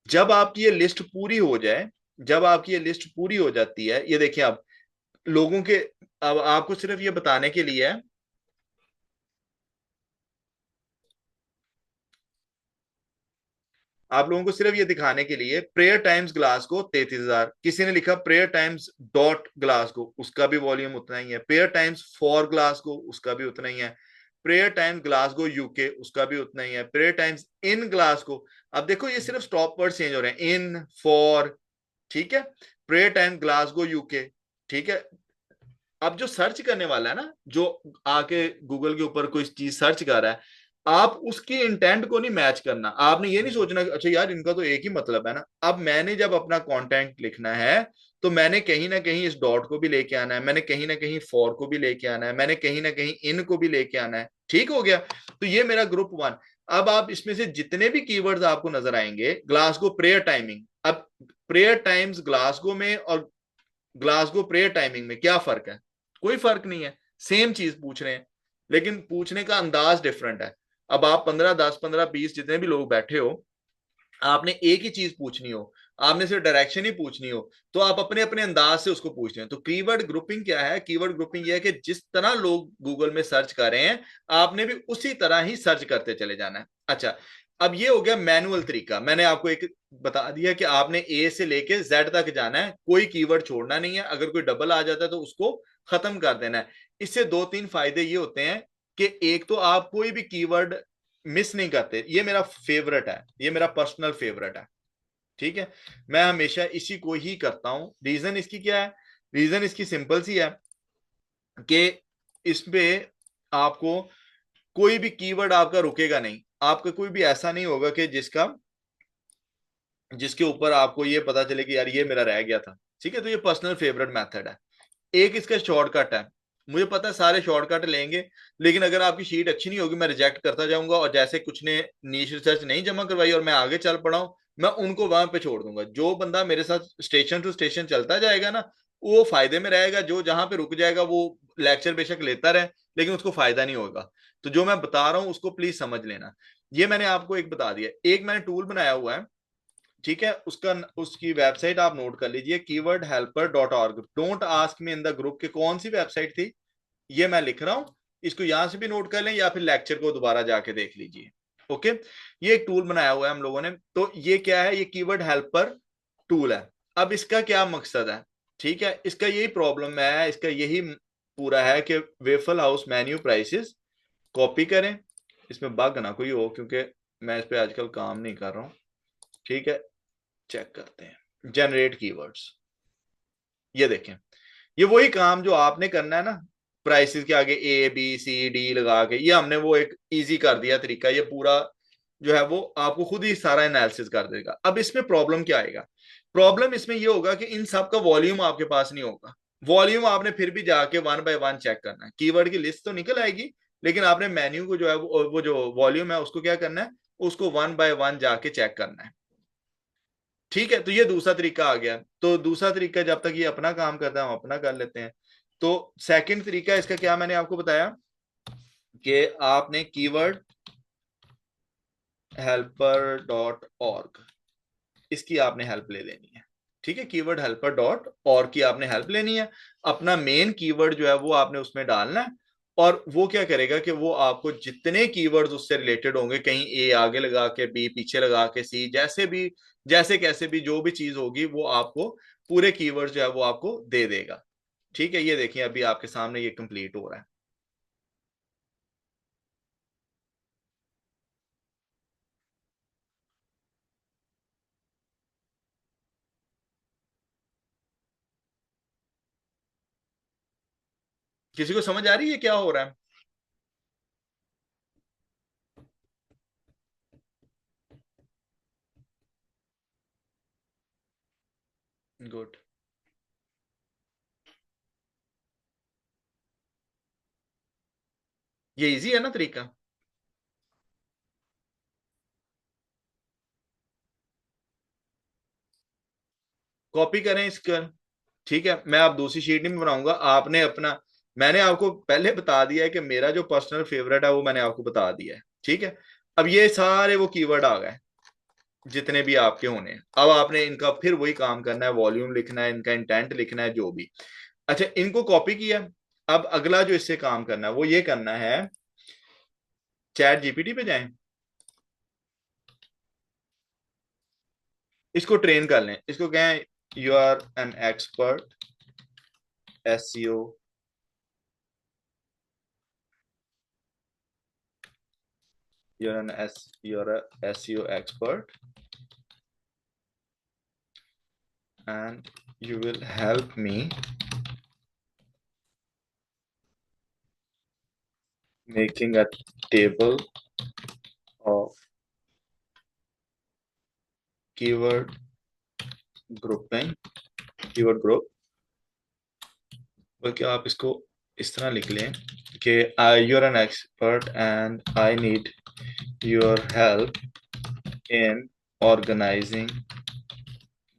जब आपकी ये लिस्ट पूरी हो जाए, जब आपकी ये लिस्ट पूरी हो जाती है, ये देखिए अब लोगों के, अब आपको सिर्फ ये बताने के लिए है, आप लोगों को सिर्फ ये दिखाने के लिए, प्रेयर टाइम्स ग्लास को 33,000, किसी ने लिखा प्रेयर टाइम्स डॉट ग्लास को, उसका भी वॉल्यूम उतना ही है, प्रेयर टाइम्स फॉर ग्लास को, उसका भी उतना ही है, प्रेयर टाइम्स ग्लासगो यूके, उसका भी उतना ही है, प्रेयर टाइम्स इन ग्लासगो। अब देखो ये सिर्फ स्टॉप वर्ड चेंज हो रहे हैं, इन फॉर, ठीक है, प्रेयर टाइम ग्लासगो यूके, ठीक है। अब जो सर्च करने वाला है ना, जो आके गूगल के ऊपर कोई चीज सर्च कर रहा है, आप उसकी इंटेंट को नहीं मैच करना, आपने ये नहीं सोचना कि अच्छा यार इनका तो एक ही मतलब है ना। अब मैंने जब अपना कंटेंट लिखना है, तो मैंने कहीं ना कहीं इस डॉट को भी लेके आना है, मैंने कहीं ना कहीं फॉर को भी लेके आना है, मैंने कहीं ना कहीं इन को भी लेके आना है, ठीक हो गया। तो ये मेरा ग्रुप 1। अब आप इसमें से जितने भी कीवर्ड्स आपको नजर आएंगे, ग्लासगो प्रेयर टाइमिंग, अब प्रेयर टाइम्स ग्लासगो में और ग्लासगो प्रेयर टाइमिंग में क्या फर्क है? कोई फर्क नहीं है, सेम चीज पूछ रहे हैं, लेकिन पूछने का अंदाज डिफरेंट है। अब आप 15, 10, 15, 20 जितने भी लोग बैठे हो, आपने एक ही चीज पूछनी हो, आपने सिर्फ डायरेक्शन ही पूछनी हो, तो आप अपने अपने अंदाज से उसको पूछते हैं। तो कीवर्ड ग्रुपिंग क्या है? कीवर्ड ग्रुपिंग यह है कि जिस तरह लोग गूगल में सर्च कर रहे हैं, आपने भी उसी तरह ही सर्च करते चले जाना है। अच्छा, अब ये हो गया मैनुअल तरीका, मैंने आपको एक बता दिया कि आपने ए से लेके जेड तक जाना है, कोई कीवर्ड छोड़ना नहीं है, अगर कोई डबल आ जाता है तो उसको खत्म कर देना है। इससे दो तीन फायदे ये होते हैं कि एक तो आप कोई भी कीवर्ड मिस नहीं करते, ये मेरा फेवरेट है, ये मेरा पर्सनल फेवरेट है, ठीक है। मैं हमेशा इसी को ही करता हूं। रीजन इसकी क्या है? रीजन इसकी सिंपल सी है कि इसपे आपको कोई भी कीवर्ड आपका रुकेगा नहीं, आपका कोई भी ऐसा नहीं होगा कि जिसके ऊपर आपको ये पता चले कि यार ये मेरा रह गया था, ठीक है। तो ये पर्सनल फेवरेट मेथड है। एक इसका शॉर्टकट है, मुझे पता है सारे शॉर्टकट लेंगे, लेकिन अगर आपकी शीट अच्छी नहीं होगी, मैं रिजेक्ट करता जाऊंगा, और जैसे कुछ ने नीश रिसर्च नहीं जमा करवाई और मैं आगे चल पड़ा हूं, मैं उनको वहां पे छोड़ दूंगा। जो बंदा मेरे साथ स्टेशन टू स्टेशन चलता जाएगा ना, वो फायदे में रहेगा, जो जहां पे रुक जाएगा वो लेक्चर बेशक लेता रहे, लेकिन उसको फायदा नहीं होगा। तो जो मैं बता रहा हूं उसको प्लीज समझ लेना। ये मैंने आपको एक बता दिया, एक मैंने टूल बनाया हुआ है, ठीक है, उसका उसकी वेबसाइट आप नोट कर लीजिए, keywordhelper.org। Don't ask me in the group के कौन सी वेबसाइट थी, ये मैं लिख रहा हूं, इसको यहां से भी नोट कर लें या फिर लेक्चर को दोबारा जाके देख लीजिए। ओके, ये एक टूल बनाया हुआ है हम लोगों ने। तो ये क्या है? ये कीवर्ड हेल्पर टूल है। अब इसका क्या मकसद है? ठीक है, इसका यही प्रॉब्लम है, इसका यही पूरा है कि waffle house menu prices copy करें, इसमें बग ना कोई हो, क्योंकि मैं इस पे आजकल काम नहीं कर रहा हूं, ठीक है। चेक करते हैं जनरेट कीवर्ड्स, ये देखें, ये वही काम जो आपने करना है ना, प्राइसेस के आगे A B C D लगा के, ये हमने वो एक इजी कर दिया तरीका, ये पूरा जो है वो आपको खुद ही सारा एनालिसिस कर देगा। अब इसमें प्रॉब्लम क्या आएगा? प्रॉब्लम इसमें ये होगा कि इन सब का वॉल्यूम आपके पास नहीं होगा। वॉल्यूम आपने फिर भी जाके 1 बाय 1 चेक करना है। कीवर्ड की लिस्ट तो निकल आएगी, लेकिन आपने मेन्यू को जो है वो जो वॉल्यूम है उसको क्या करना है, उसको 1 बाय 1 जाके चेक करना है। ठीक है, तो ये दूसरा तरीका आ गया। तो दूसरा तरीका जब तक ये अपना काम करता है हम अपना कर लेते हैं। तो सेकंड तरीका इसका क्या मैंने आपको बताया कि आपने कीवर्ड helper.org, इसकी आपने हेल्प ले लेनी है। ठीक है, कीवर्ड helper.org की आपने हेल्प लेनी है। अपना मेन कीवर्ड जो है वो आपने उसमें डालना है, और वो क्या करेगा कि वो आपको जितने कीवर्ड्स उससे रिलेटेड होंगे, कहीं ए आगे लगा के, बी पीछे लगा के, सी जैसे भी, जैसे कैसे भी जो भी चीज होगी वो आपको पूरे कीवर्ड जो है वो आपको दे देगा। ठीक है, ये देखिए अभी आपके सामने ये कंप्लीट हो रहा है। किसी को समझ आ रही है क्या हो रहा है? गुड। ये इजी है ना तरीका? कॉपी करें इसका। ठीक है, मैं आप दूसरी शीट नहीं बनाऊंगा, आपने अपना, मैंने आपको पहले बता दिया है कि मेरा जो पर्सनल फेवरेट है वो मैंने आपको बता दिया है। ठीक है, अब ये सारे वो कीवर्ड आ गए जितने भी आपके होने हैं। अब आपने इनका फिर वही काम करना है, वॉल्यूम लिखना है, इनका इंटेंट लिखना है, जो भी। अच्छा, इनको कॉपी किया। अब अगला जो इससे काम करना है वो ये करना है, चैट जीपीटी पे जाएं, इसको ट्रेन कर लें, इसको कहें you are an expert SEO, you're a SEO expert and you will help me making a table of keyword grouping, keyword group। बल्कि आप इसको इस तरह लिख लें कि you're an expert and I need your help in organizing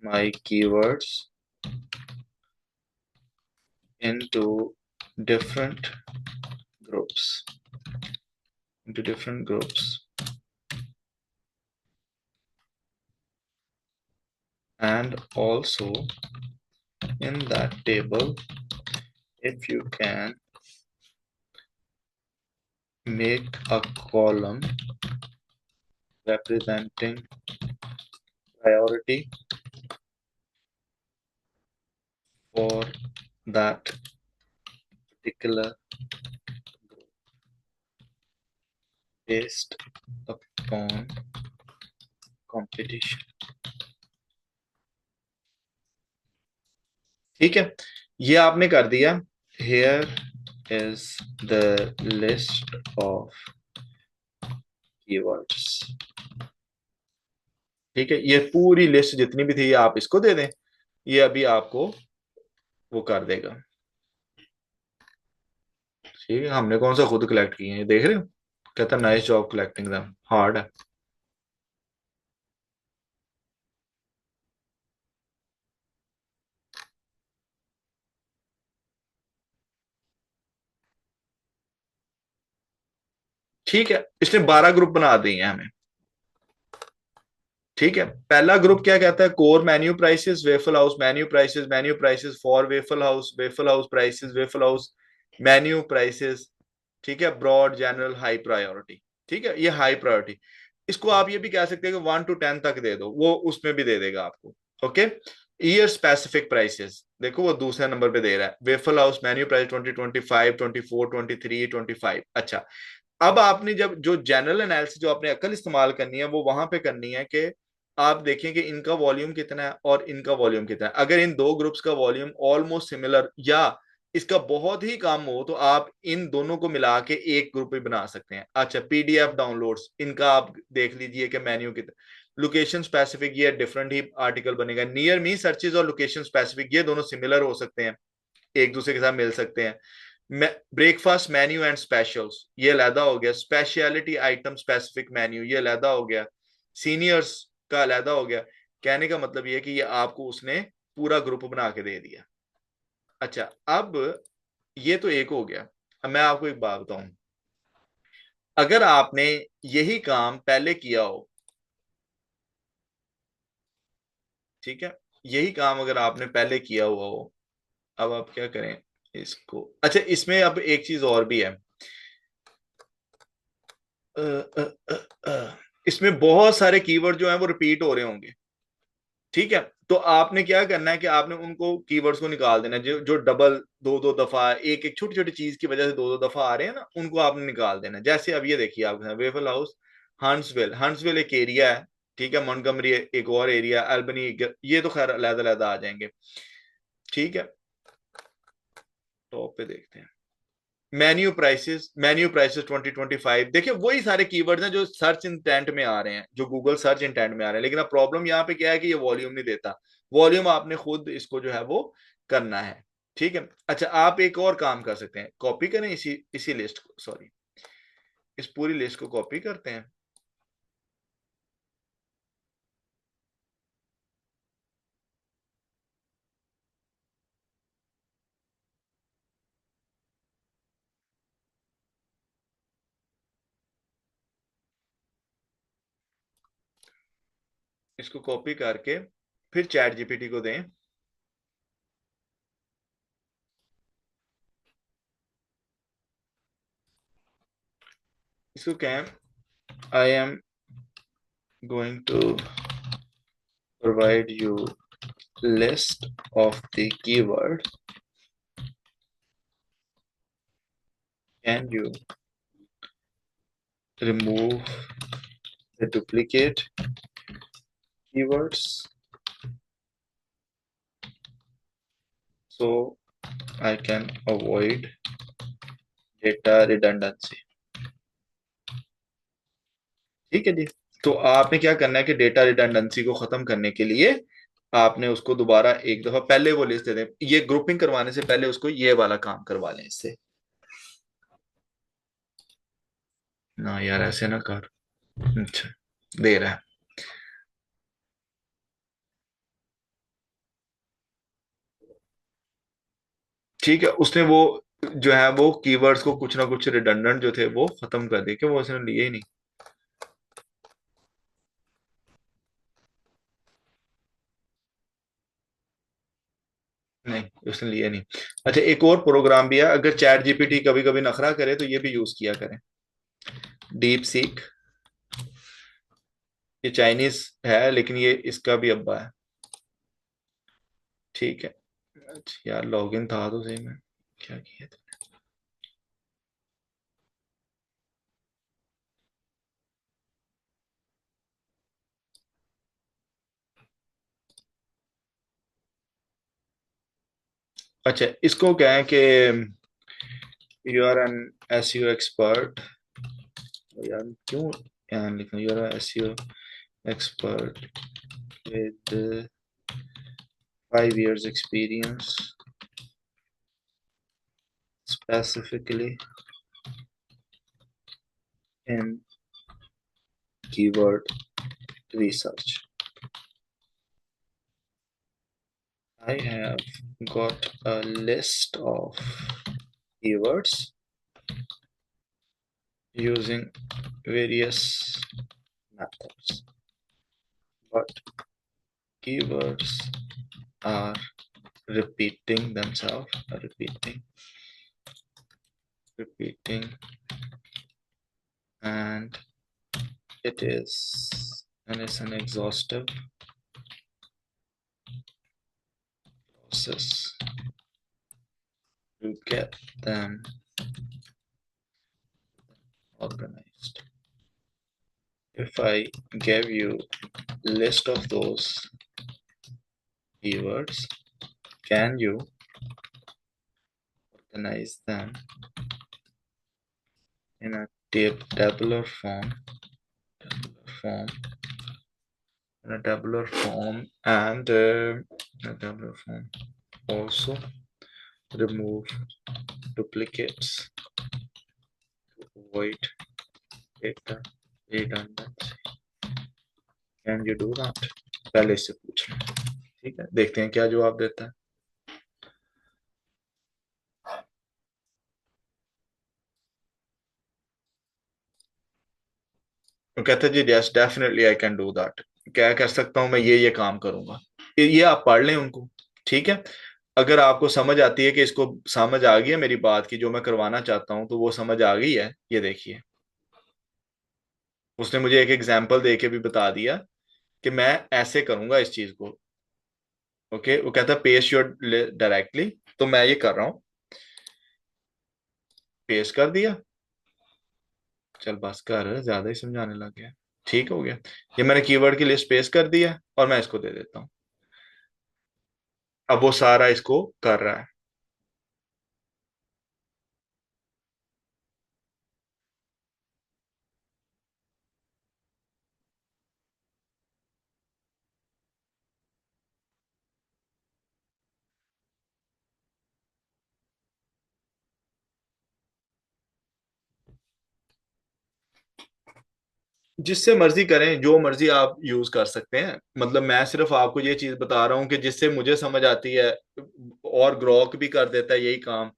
my keywords into different groups, into different groups, and also in that table if you can make a column representing priority for that particular group based upon competition। ठीक है, ये आपने कर दिया। Here is the list of keywords। ठीक है, ये पूरी लिस्ट जितनी भी थी ये आप इसको दे दें, ये अभी आपको वो कर देगा। ठीक है, हमने कौन सा खुद कलेक्ट किए हैं, देख रहे हो, कहता nice job collecting them, hard है। ठीक है, इसने 12 ग्रुप बना दिए हैं हमें। ठीक है, पहला ग्रुप क्या कहता है, core menu prices waffle house menu prices for waffle house prices waffle house menu prices. ठीक है, ब्रॉड जनरल हाई प्रायोरिटी। ठीक है, ये हाई प्रायोरिटी। इसको आप ये भी कह सकते हैं कि 1 to 10 तक दे दो, वो उसमें भी दे देगा आपको। ओके, ईयर स्पेसिफिक प्राइसेस देखो वो दूसरे नंबर पे दे रहा है, वेफल हाउस मेन्यू प्राइस 2025 24 23 25। अच्छा, अब आपने जब जो जनरल एनालिसिस जो आपने अकल इस्तेमाल करनी है वो वहां पे करनी है कि आप देखें कि इनका वॉल्यूम कितना है और इनका वॉल्यूम कितना है। अगर इन दो ग्रुप्स का वॉल्यूम ऑलमोस्ट सिमिलर या इसका बहुत ही काम हो तो आप इन दोनों को मिला के एक ग्रुप भी बना सकते हैं। अच्छा, पीडीएफ डाउनलोड्स, इनका आप देख लीजिए कि मेन्यू की लोकेशन स्पेसिफिक, ये डिफरेंट ही आर्टिकल बनेगा। नियर मी सर्चेज और लोकेशन स्पेसिफिक ये दोनों सिमिलर हो सकते हैं, एक दूसरे के साथ मिल सकते हैं। ब्रेकफास्ट मेन्यू एंड स्पेशल्स ये अलहदा हो गया। स्पेशलिटी आइटम स्पेसिफिक मेन्यू ये अलहदा हो गया। सीनियर्स का अलहदा हो गया। कहने का मतलब ये है कि ये आपको उसने पूरा ग्रुप बना के दे दिया। अच्छा, अब ये तो एक हो गया। अब मैं आपको एक बात बताऊं, अगर आपने यही काम पहले किया हो, ठीक है, यही काम अगर आपने पहले किया हुआ हो, अब आप क्या करें इसको। अच्छा, इसमें अब एक चीज और भी है। अ, अ, अ, इसमें बहुत सारे कीवर्ड जो हैं वो रिपीट हो रहे होंगे, ठीक है। तो आपने क्या करना है कि आपने उनको कीवर्ड्स को निकाल देना है, जो जो डबल दो दो दफा एक एक छोटी छोटी चीज की वजह से दो दो दफा आ रहे हैं ना, उनको आपने निकाल देना है। जैसे अब ये देखिए, आप वेफल हाउस, हंट्सविल, हंट्सविल एक एरिया है, ठीक है। मॉन्टगमरी एक और एरिया, अल्बनी, ये तो खैर अलग अलग आ जाएंगे, ठीक है। टॉप पे देखते हैं, मेन्यू प्राइसेस 2025। देखिए वही सारे कीवर्ड्स हैं जो सर्च इंटेंट में आ रहे हैं, जो गूगल सर्च इंटेंट में आ रहे हैं। लेकिन अब प्रॉब्लम यहाँ पे क्या है कि ये वॉल्यूम नहीं देता। वॉल्यूम आपने खुद इसको जो है वो करना है, ठीक है। अच्छा, आप एक और काम कर सकते हैं, कॉपी करें इसी इसी लिस्ट को, सॉरी, इस पूरी लिस्ट को कॉपी करते हैं। इसको कॉपी करके फिर चैट जीपीटी को दें। इसको कहें, I am going to provide you list of the keyword, can you remove the duplicate keywords so I can avoid data redundancy। ठीक है जी। तो आपने क्या करना है कि डेटा रिडंडेंसी को खत्म करने के लिए आपने उसको दोबारा एक दफा पहले वो लिस्ट दे दें। ये ग्रुपिंग करवाने से पहले उसको ये वाला काम करवा लें इससे। ना यार, ऐसे ना कर। अच्छा, दे रहा है, ठीक है। उसने वो जो है वो कीवर्ड्स को कुछ ना कुछ रिडंडेंट जो थे वो खत्म कर दिए, कि वो उसने लिए ही नहीं। नहीं, उसने लिए नहीं। अच्छा, एक और प्रोग्राम भी है, अगर चैट जीपीटी कभी कभी नखरा करे तो ये भी यूज किया करें, डीप सीक। ये चाइनीज है लेकिन ये इसका भी अब्बा है, ठीक है। अच्छा यार, लॉगिन था तो सही में, क्या किया था। अच्छा, इसको क्या है कि you are an SEO expert. यार क्यों यहाँ लिखना, you are an SEO expert with 5 years experience specifically in keyword research. I have got a list of keywords using various methods, but keywords are repeating themselves, repeating, and it's an exhaustive process to get them organized. If I gave you list of those keywords, can you organize them in a tabular form, form, in a tabular form, and a tabular form. Also, remove duplicates to avoid data redundancy. Can you do that? पहले इससे पूछ लें, ठीक है, देखते हैं क्या जवाब देता है। वो कहते हैं जी yes definitely I can do that, क्या कर सकता हूं मैं, ये काम करूंगा। ये आप पढ़ लें उनको, ठीक है। अगर आपको समझ आती है कि इसको समझ आ गई है मेरी बात की जो मैं करवाना चाहता हूं, तो वो समझ आ गई है। ये देखिए, उसने मुझे एक एग्जाम्पल दे के भी बता दिया कि मैं ऐसे करूंगा इस चीज को। ओके, वो कहता है पेस्ट योर डायरेक्टली, तो मैं ये कर रहा हूं, पेस्ट कर दिया। चल बस कर, ज्यादा ही समझाने लग गया। ठीक हो गया, ये मैंने कीवर्ड की लिस्ट पेस्ट कर दिया और मैं इसको दे देता हूं। अब वो सारा इसको कर रहा है। जिससे मर्जी करें, जो मर्जी आप यूज कर सकते हैं। मतलब मैं सिर्फ आपको ये चीज बता रहा हूँ कि जिससे मुझे समझ आती है। और ग्रोक भी कर देता है यही काम,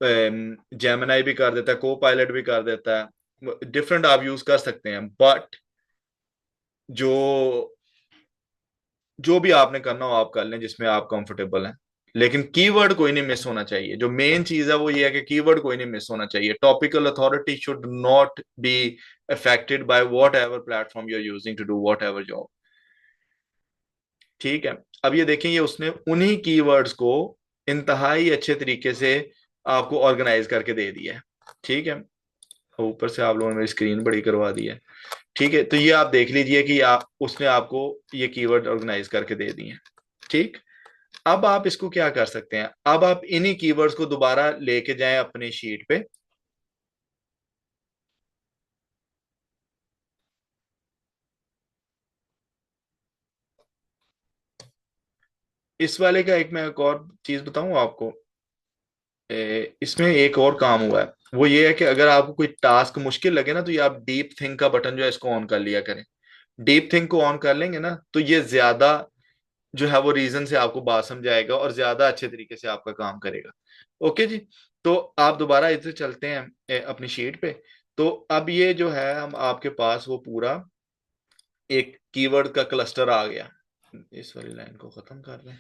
जेमिनाई भी कर देता है, को पायलट भी कर देता है। डिफरेंट आप यूज कर सकते हैं, बट जो जो भी आपने करना हो आप कर लें जिसमें आप कंफर्टेबल हैं। लेकिन कीवर्ड कोई नहीं मिस होना चाहिए। जो मेन चीज है वो ये है कि कीवर्ड कोई नहीं मिस होना चाहिए। Topical authority should not be affected by whatever platform you are using to do whatever job. ठीक है। अब ये देखें, ये उसने उन्हीं कीवर्ड्स को इंतहाई अच्छे तरीके से आपको ऑर्गेनाइज करके दे दिया है। ठीक है। ऊपर से आप लोगों ने मेरी स्क्रीन बड़ी करवा दी है। ठीक है, तो ये आप देख लीजिए कि उसने आपको ये कीवर्ड ऑर्गेनाइज करके दे दिए हैं। ठीक। अब आप इसको क्या कर सकते हैं, अब आप इन्हीं कीवर्ड्स को दोबारा लेके जाएं अपनी शीट पे। इस वाले का एक मैं एक और चीज बताऊं आपको। इसमें एक और काम हुआ है, वो ये है कि अगर आपको कोई टास्क मुश्किल लगे ना, तो ये आप डीप थिंक का बटन जो है इसको ऑन कर लिया करें। डीप थिंक को ऑन कर लेंगे ना, तो ये ज्यादा जो है वो रीजन से आपको बात समझाएगा और ज्यादा अच्छे तरीके से आपका काम करेगा। ओके जी। तो आप दोबारा इधर चलते हैं अपनी शीट पे। तो अब ये जो है हम आपके पास वो पूरा एक कीवर्ड का क्लस्टर आ गया। इस वाली लाइन को खत्म कर दें।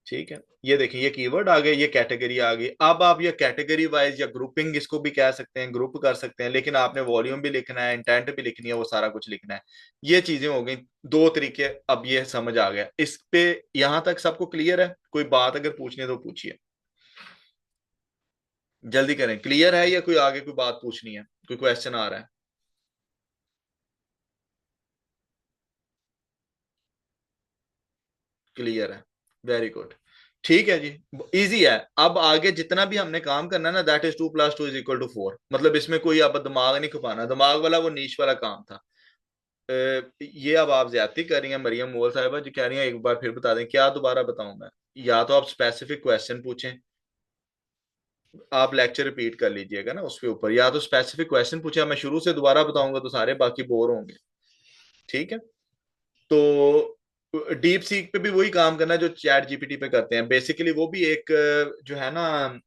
ठीक है, ये देखिए ये कीवर्ड आ गए, ये कैटेगरी आ गई। अब आप ये कैटेगरी वाइज या ग्रुपिंग इसको भी कह सकते हैं, ग्रुप कर सकते हैं, लेकिन आपने वॉल्यूम भी लिखना है, इंटेंट भी लिखनी है, वो सारा कुछ लिखना है। ये चीजें हो गई, दो तरीके। अब ये समझ आ गया इस पे, यहां तक सबको क्लियर है? कोई बात अगर पूछनी है तो पूछिए, जल्दी करें। क्लियर है या कोई आगे कोई बात पूछनी है, कोई क्वेश्चन आ रहा है? क्लियर है, वेरी गुड। ठीक है जी, इजी है। अब आगे जितना भी हमने काम करना है ना, दैट इज 2 + 2 = 4। मतलब इसमें कोई अब दिमाग नहीं खपाना, दिमाग वाला वो नीच वाला काम था। ये अब आप ज्यादती कर रही हैं मरियम मोल साहिबा जी, कह रही हैं एक बार फिर बता दें। क्या दोबारा बताऊं मैं? या तो आप स्पेसिफिक क्वेश्चन पूछें, आप लेक्चर रिपीट कर लीजिएगा ना उसके ऊपर, या तो स्पेसिफिक क्वेश्चन पूछे, मैं शुरू से दोबारा बताऊंगा तो सारे बाकी बोर होंगे। ठीक है। तो डीप सीक पे भी वही काम करना है जो चैट जीपीटी पे करते हैं। बेसिकली वो भी एक जो है ना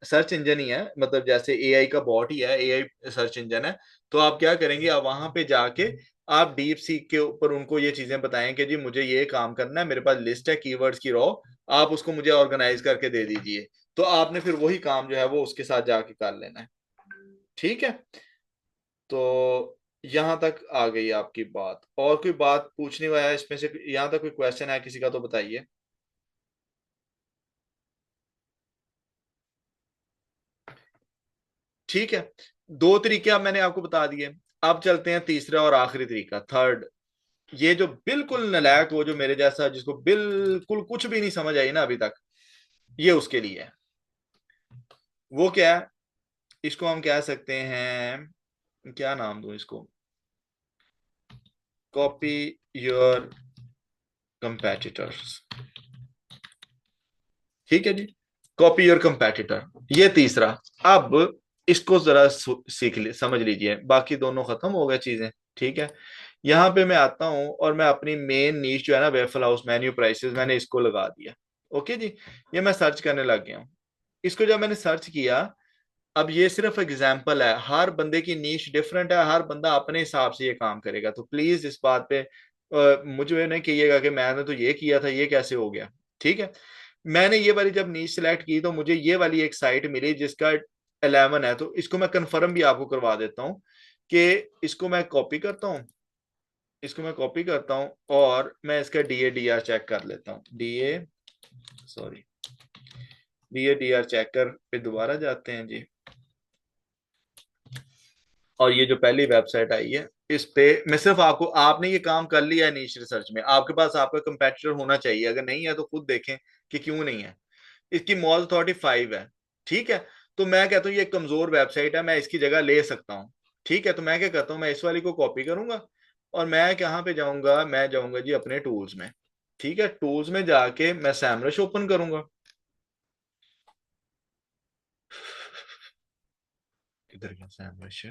सर्च इंजन ही है, मतलब जैसे एआई का बॉट ही है, एआई सर्च इंजन है। तो आप क्या करेंगे, आप वहां पे जाके आप डीप सीक के ऊपर उनको ये चीजें बताएं कि जी मुझे ये काम करना है, मेरे पास लिस्ट है कीवर्ड्स की रॉ, आप उसको मुझे ऑर्गेनाइज करके दे दीजिए। तो आपने फिर वही काम जो है वो उसके साथ जाके कर लेना है। ठीक है। तो यहां तक आ गई आपकी बात। और कोई बात पूछने वाला है इसमें से? यहां तक कोई क्वेश्चन है किसी का तो बताइए। ठीक है, दो तरीके अब मैंने आपको बता दिए। अब चलते हैं तीसरा और आखिरी तरीका, थर्ड। ये जो बिल्कुल नलायक हो, जो मेरे जैसा, जिसको बिल्कुल कुछ भी नहीं समझ आई ना अभी तक, ये उसके लिए है। वो क्या है, इसको हम कह सकते हैं, क्या नाम दूं इसको, कॉपी योर कंपेटिटर्स। ठीक है जी, कॉपी योर कंपेटिटर, ये तीसरा। अब इसको जरा सीख ले, समझ लीजिए, बाकी दोनों खत्म हो गए चीजें। ठीक है, यहाँ पे मैं आता हूँ और मैं अपनी मेन नीश जो है ना, वेफल हाउस मेन्यू प्राइसेस, मैंने इसको लगा दिया। ओके जी, ये मैं सर्च करने लग गया हूँ। इसको जब मैंने सर्च किया, अब ये सिर्फ एग्जाम्पल है, हर बंदे की नीश डिफरेंट है, हर बंदा अपने हिसाब से ये काम करेगा। तो प्लीज इस बात पे मुझे नहीं कहिएगा कि मैंने तो ये किया था, ये कैसे हो गया। ठीक है, मैंने ये वाली जब नीश सेलेक्ट की तो मुझे ये वाली एक साइट मिली जिसका 11 है। तो इसको मैं कंफर्म भी आपको करवा देता हूँ कि इसको मैं कॉपी करता हूँ, इसको मैं कॉपी करता हूँ और मैं इसका DADR चेक कर लेता हूँ। सॉरी DADR चेकर पे दोबारा जाते हैं जी। और ये जो पहली वेबसाइट आई है, इस पे मैं सिर्फ आपको, आपने ये काम कर लिया है नीश रिसर्च में, आपके पास आपका कंपेटिटर होना चाहिए, अगर नहीं है तो खुद देखें कि क्यों नहीं है। इसकी मॉल अथॉरिटी 5 है। ठीक है, तो मैं कहता हूँ ये कमजोर वेबसाइट है, मैं इसकी जगह ले सकता हूँ। ठीक है, तो मैं क्या करता हूँ, मैं इस वाली को कॉपी करूंगा और मैं कहाँ पे जाऊंगा, मैं जाऊंगा जी अपने टूल्स में। ठीक है, टूल्स में जाके मैं सैमरश ओपन करूंगा। किधर गया सैमरश?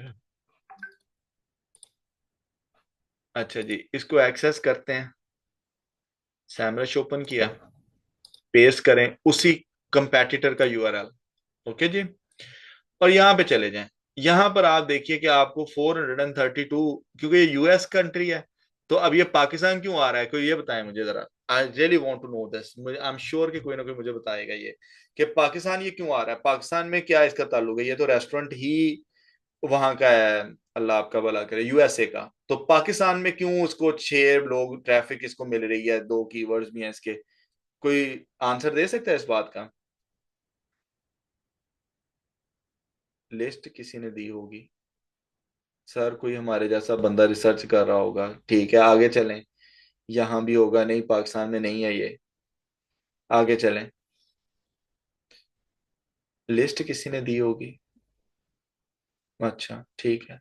अच्छा जी, इसको एक्सेस करते हैं, सैमरश ओपन किया, पेस्ट करें उसी कंपेटिटर का यूआरएल। ओके जी, और यहां पे चले जाएं। यहां पर आप देखिए कि आपको 432, क्योंकि ये यूएस कंट्री है, तो अब ये पाकिस्तान क्यों आ रहा है, कोई ये बताएं मुझे जरा। I really want to know this, मुझे आई एम श्योर कि कोई ना कोई मुझे बताएगा ये, कि पाकिस्तान ये क्यों आ रहा है, पाकिस्तान में क्या इसका ताल्लुक है, ये तो रेस्टोरेंट ही वहां का है। अल्लाह आपका भला करे, यूएसए का, तो पाकिस्तान में क्यों उसको 6 लोग ट्रैफिक इसको मिल रही है, 2 कीवर्ड्स भी हैं इसके, कोई आंसर दे सकता है इस बात का? लिस्ट किसी ने दी होगी सर, कोई हमारे जैसा बंदा रिसर्च कर रहा होगा। ठीक है, आगे चलें। यहां भी होगा, नहीं पाकिस्तान में नहीं है ये, आगे चलें। लिस्ट किसी ने दी होगी, अच्छा ठीक है।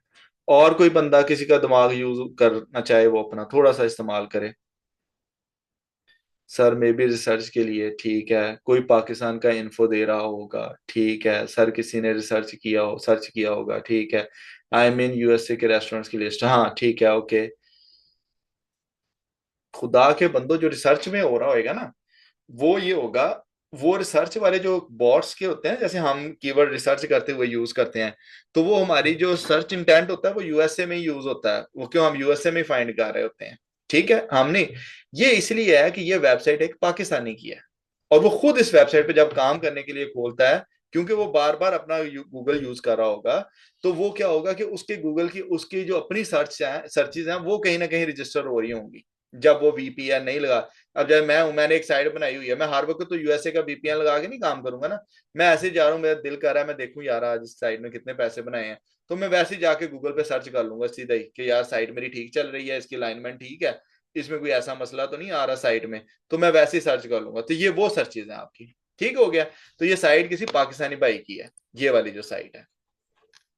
और कोई बंदा किसी का दिमाग यूज करना चाहे, वो अपना थोड़ा सा इस्तेमाल करे। सर मे बी रिसर्च के लिए, ठीक है, कोई पाकिस्तान का इन्फो दे रहा होगा, ठीक है सर, किसी ने रिसर्च किया हो, सर्च किया होगा, ठीक है। आई मीन यूएसए के रेस्टोरेंट्स की लिस्ट, हाँ ठीक है, ओके। खुदा के बंदो, जो रिसर्च में हो रहा होगा ना, वो ये होगा, वो रिसर्च वाले जो बॉट्स के होते हैं, जैसे हम कीवर्ड रिसर्च करते हुए यूज करते हैं, तो वो हमारी जो सर्च इंटेंट होता है वो यूएसए में ही यूज होता है, वो क्यों हम यूएसए में फाइंड कर रहे होते हैं। ठीक है, हमने ये इसलिए है कि ये वेबसाइट एक पाकिस्तानी की है, और वो खुद इस वेबसाइट पे जब काम करने के लिए खोलता है, क्योंकि वो बार बार अपना गूगल यूज कर रहा होगा, तो वो क्या होगा कि उसके गूगल की उसकी जो अपनी सर्चेज हैं वो कहीं ना कहीं रजिस्टर हो रही होंगी, जब वो VPN नहीं लगा। अब जब मैं हूं, मैंने एक साइट बनाई हुई है, मैं हर वक्त तो यूएसए का VPN लगा के नहीं काम करूंगा ना। मैं ऐसे ही जा रहा हूँ, मेरा दिल कर रहा है, मैं देखूं यार आज इस साइट में कितने पैसे बनाए हैं, तो मैं वैसे ही जाके गूगल पे सर्च कर लूंगा सीधा ही कि यार साइट मेरी ठीक चल रही है, इसकी अलाइनमेंट ठीक है, इसमें कोई ऐसा मसला तो नहीं आ रहा साइट में, तो मैं वैसे ही सर्च कर लूंगा। तो ये वो सर्चेज है आपकी। ठीक हो गया, तो ये साइट किसी पाकिस्तानी भाई की है, ये वाली जो साइट है।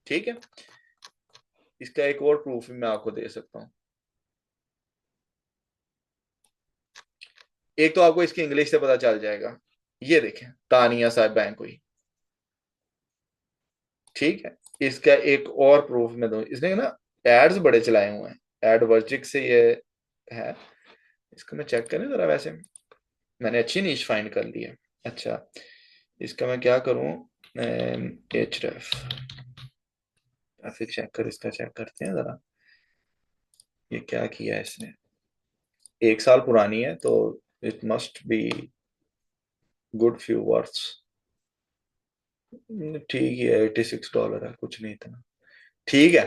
ठीक है, इसका एक और प्रूफ भी मैं आपको दे सकता हूँ। एक तो आपको इसकी इंग्लिश से पता चल जाएगा, ये देखें, तानिया साहब बैंक हुई। ठीक है, इसका एक और प्रूफ मैं दूं, इसने ना एड्स बड़े चलाए हुए हैं, एडवर्जिक से ये है। इसको मैं चेक करें जरा, वैसे मैंने अच्छी नीश फाइंड कर ली है। अच्छा, इसका मैं क्या करूं, Href ट्रैफिक चेकर, इसका चेक करते हैं जरा, ये क्या किया है इसने। 1 साल पुरानी है, तो it must be good few words. ठीक ही है, $86 है, कुछ नहीं इतना। ठीक है,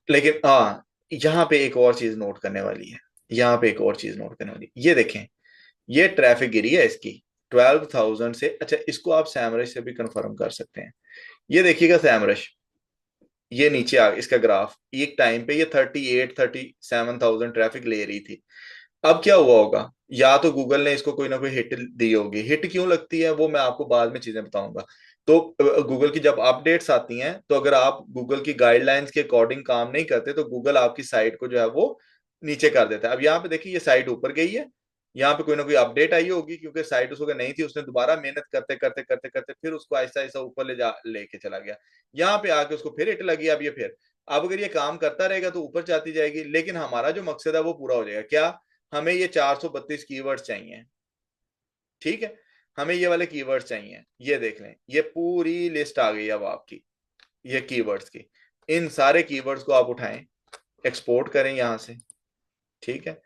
लेकिन हाँ, यहाँ पे एक और चीज नोट करने वाली है, यहाँ पे एक और चीज नोट करने वाली है। ये देखें, ये ट्रैफिक गिरी है इसकी 12,000 से। अच्छा, इसको आप सैमरश से भी कंफर्म कर सकते हैं। ये देखिएगा सैमरश, ये नीचे आ इसका ग्राफ, एक टाइम पे ये 37,000 ट्रैफिक ले रही थी। अब क्या हुआ होगा, या तो गूगल ने इसको कोई ना कोई हिट दी होगी, हिट क्यों लगती है वो मैं आपको बाद में चीजें बताऊंगा। तो गूगल की जब अपडेट्स आती हैं, तो अगर आप गूगल की गाइडलाइंस के अकॉर्डिंग काम नहीं करते तो गूगल आपकी साइट को जो है वो नीचे कर देता है। अब यहाँ पे देखिए ये साइट ऊपर गई है, यहाँ पे कोई ना कोई अपडेट आई होगी, क्योंकि साइट उसको नहीं थी, उसने दोबारा मेहनत करते करते करते करते फिर उसको आहिस्ता आहिस्ता ऊपर लेके चला गया। यहाँ पे आके उसको फिर हिट लगी। अब ये फिर, अब अगर ये काम करता रहेगा तो ऊपर जाती जाएगी, लेकिन हमारा जो मकसद है वो पूरा हो जाएगा। क्या? हमें ये 432 कीवर्ड्स चाहिए, ठीक है, हमें ये वाले कीवर्ड्स चाहिए। ये देख लें, ये पूरी लिस्ट आ गई अब आपकी ये कीवर्ड्स की। इन सारे कीवर्ड्स को आप उठाएं, एक्सपोर्ट करें यहां से, ठीक है,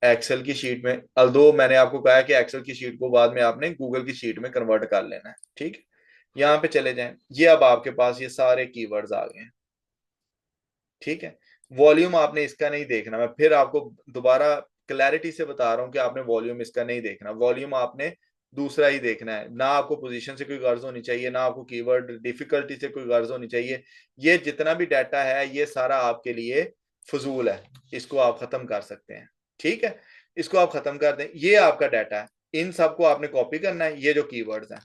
एक्सेल की शीट में। अल्दो मैंने आपको कहा है कि एक्सेल की शीट को बाद में आपने गूगल की शीट में कन्वर्ट कर लेना है, ठीक है। यहाँ पे चले जाएं, ये अब आपके पास ये सारे कीवर्ड्स आ गए हैं, ठीक है। वॉल्यूम आपने इसका नहीं देखना, मैं फिर आपको दोबारा क्लैरिटी से बता रहा हूं कि आपने वॉल्यूम इसका नहीं देखना। वॉल्यूम आपने दूसरा ही देखना है। ना आपको पोजीशन से कोई गर्ज होनी चाहिए, ना आपको कीवर्ड डिफिकल्टी से कोई गर्ज होनी चाहिए। ये जितना भी डाटा है ये सारा आपके लिए फजूल है, इसको आप खत्म कर सकते हैं, ठीक है। इसको आप खत्म कर दें, ये आपका डाटा है। इन सबको आपने कॉपी करना है, ये जो कीवर्ड्स हैं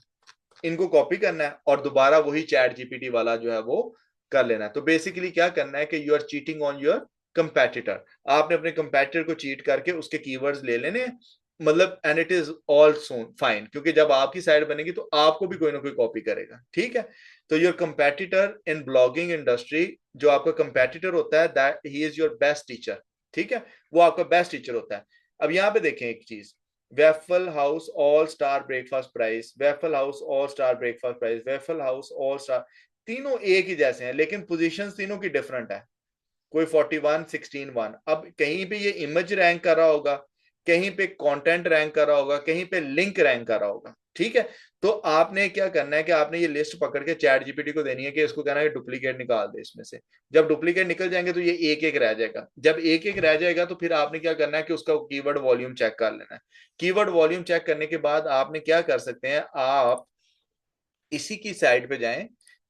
इनको कॉपी करना है और दोबारा वही चैट जीपीटी वाला जो है वो कर लेना है। तो बेसिकली क्या करना है कि you are cheating on your competitor. आपने अपने कंपेटिटर को चीट करके उसके कीवर्ड्स ले लेने हैं, मतलब, and it is all fine, क्योंकि जब आपकी साइड बनेगी तो आपको भी कोई ना कोई कॉपी करेगा, ठीक है। तो your competitor in blogging industry, जो आपका कंपेटिटर होता है, that he is your best teacher, ठीक है, वो आपका बेस्ट टीचर होता है। अब यहां पे देखें एक चीज, waffle house all star breakfast price, waffle house all star breakfast price, waffle house all star, तीनों एक ही जैसे हैं लेकिन पोजीशंस तीनों की डिफरेंट है। कोई 41, 16, 1। अब कहीं पे ये इमेज रैंक कर रहा होगा, कहीं पे कंटेंट रैंक कर रहा होगा, कहीं पे लिंक रैंक कर रहा होगा, ठीक है। तो आपने क्या करना है कि आपने ये लिस्ट पकड़ के चैट जीपीटी को देनी है कि इसको कहना है डुप्लीकेट निकाल दे इसमें से। जब डुप्लीकेट निकल जाएंगे तो ये एक एक रह जाएगा। जब एक एक रह जाएगा तो फिर आपने क्या करना है कि उसका कीवर्ड वॉल्यूम चेक कर लेना है। कीवर्ड वॉल्यूम चेक करने के बाद आपने क्या कर सकते हैं, आप इसी की साइट पे जाएं,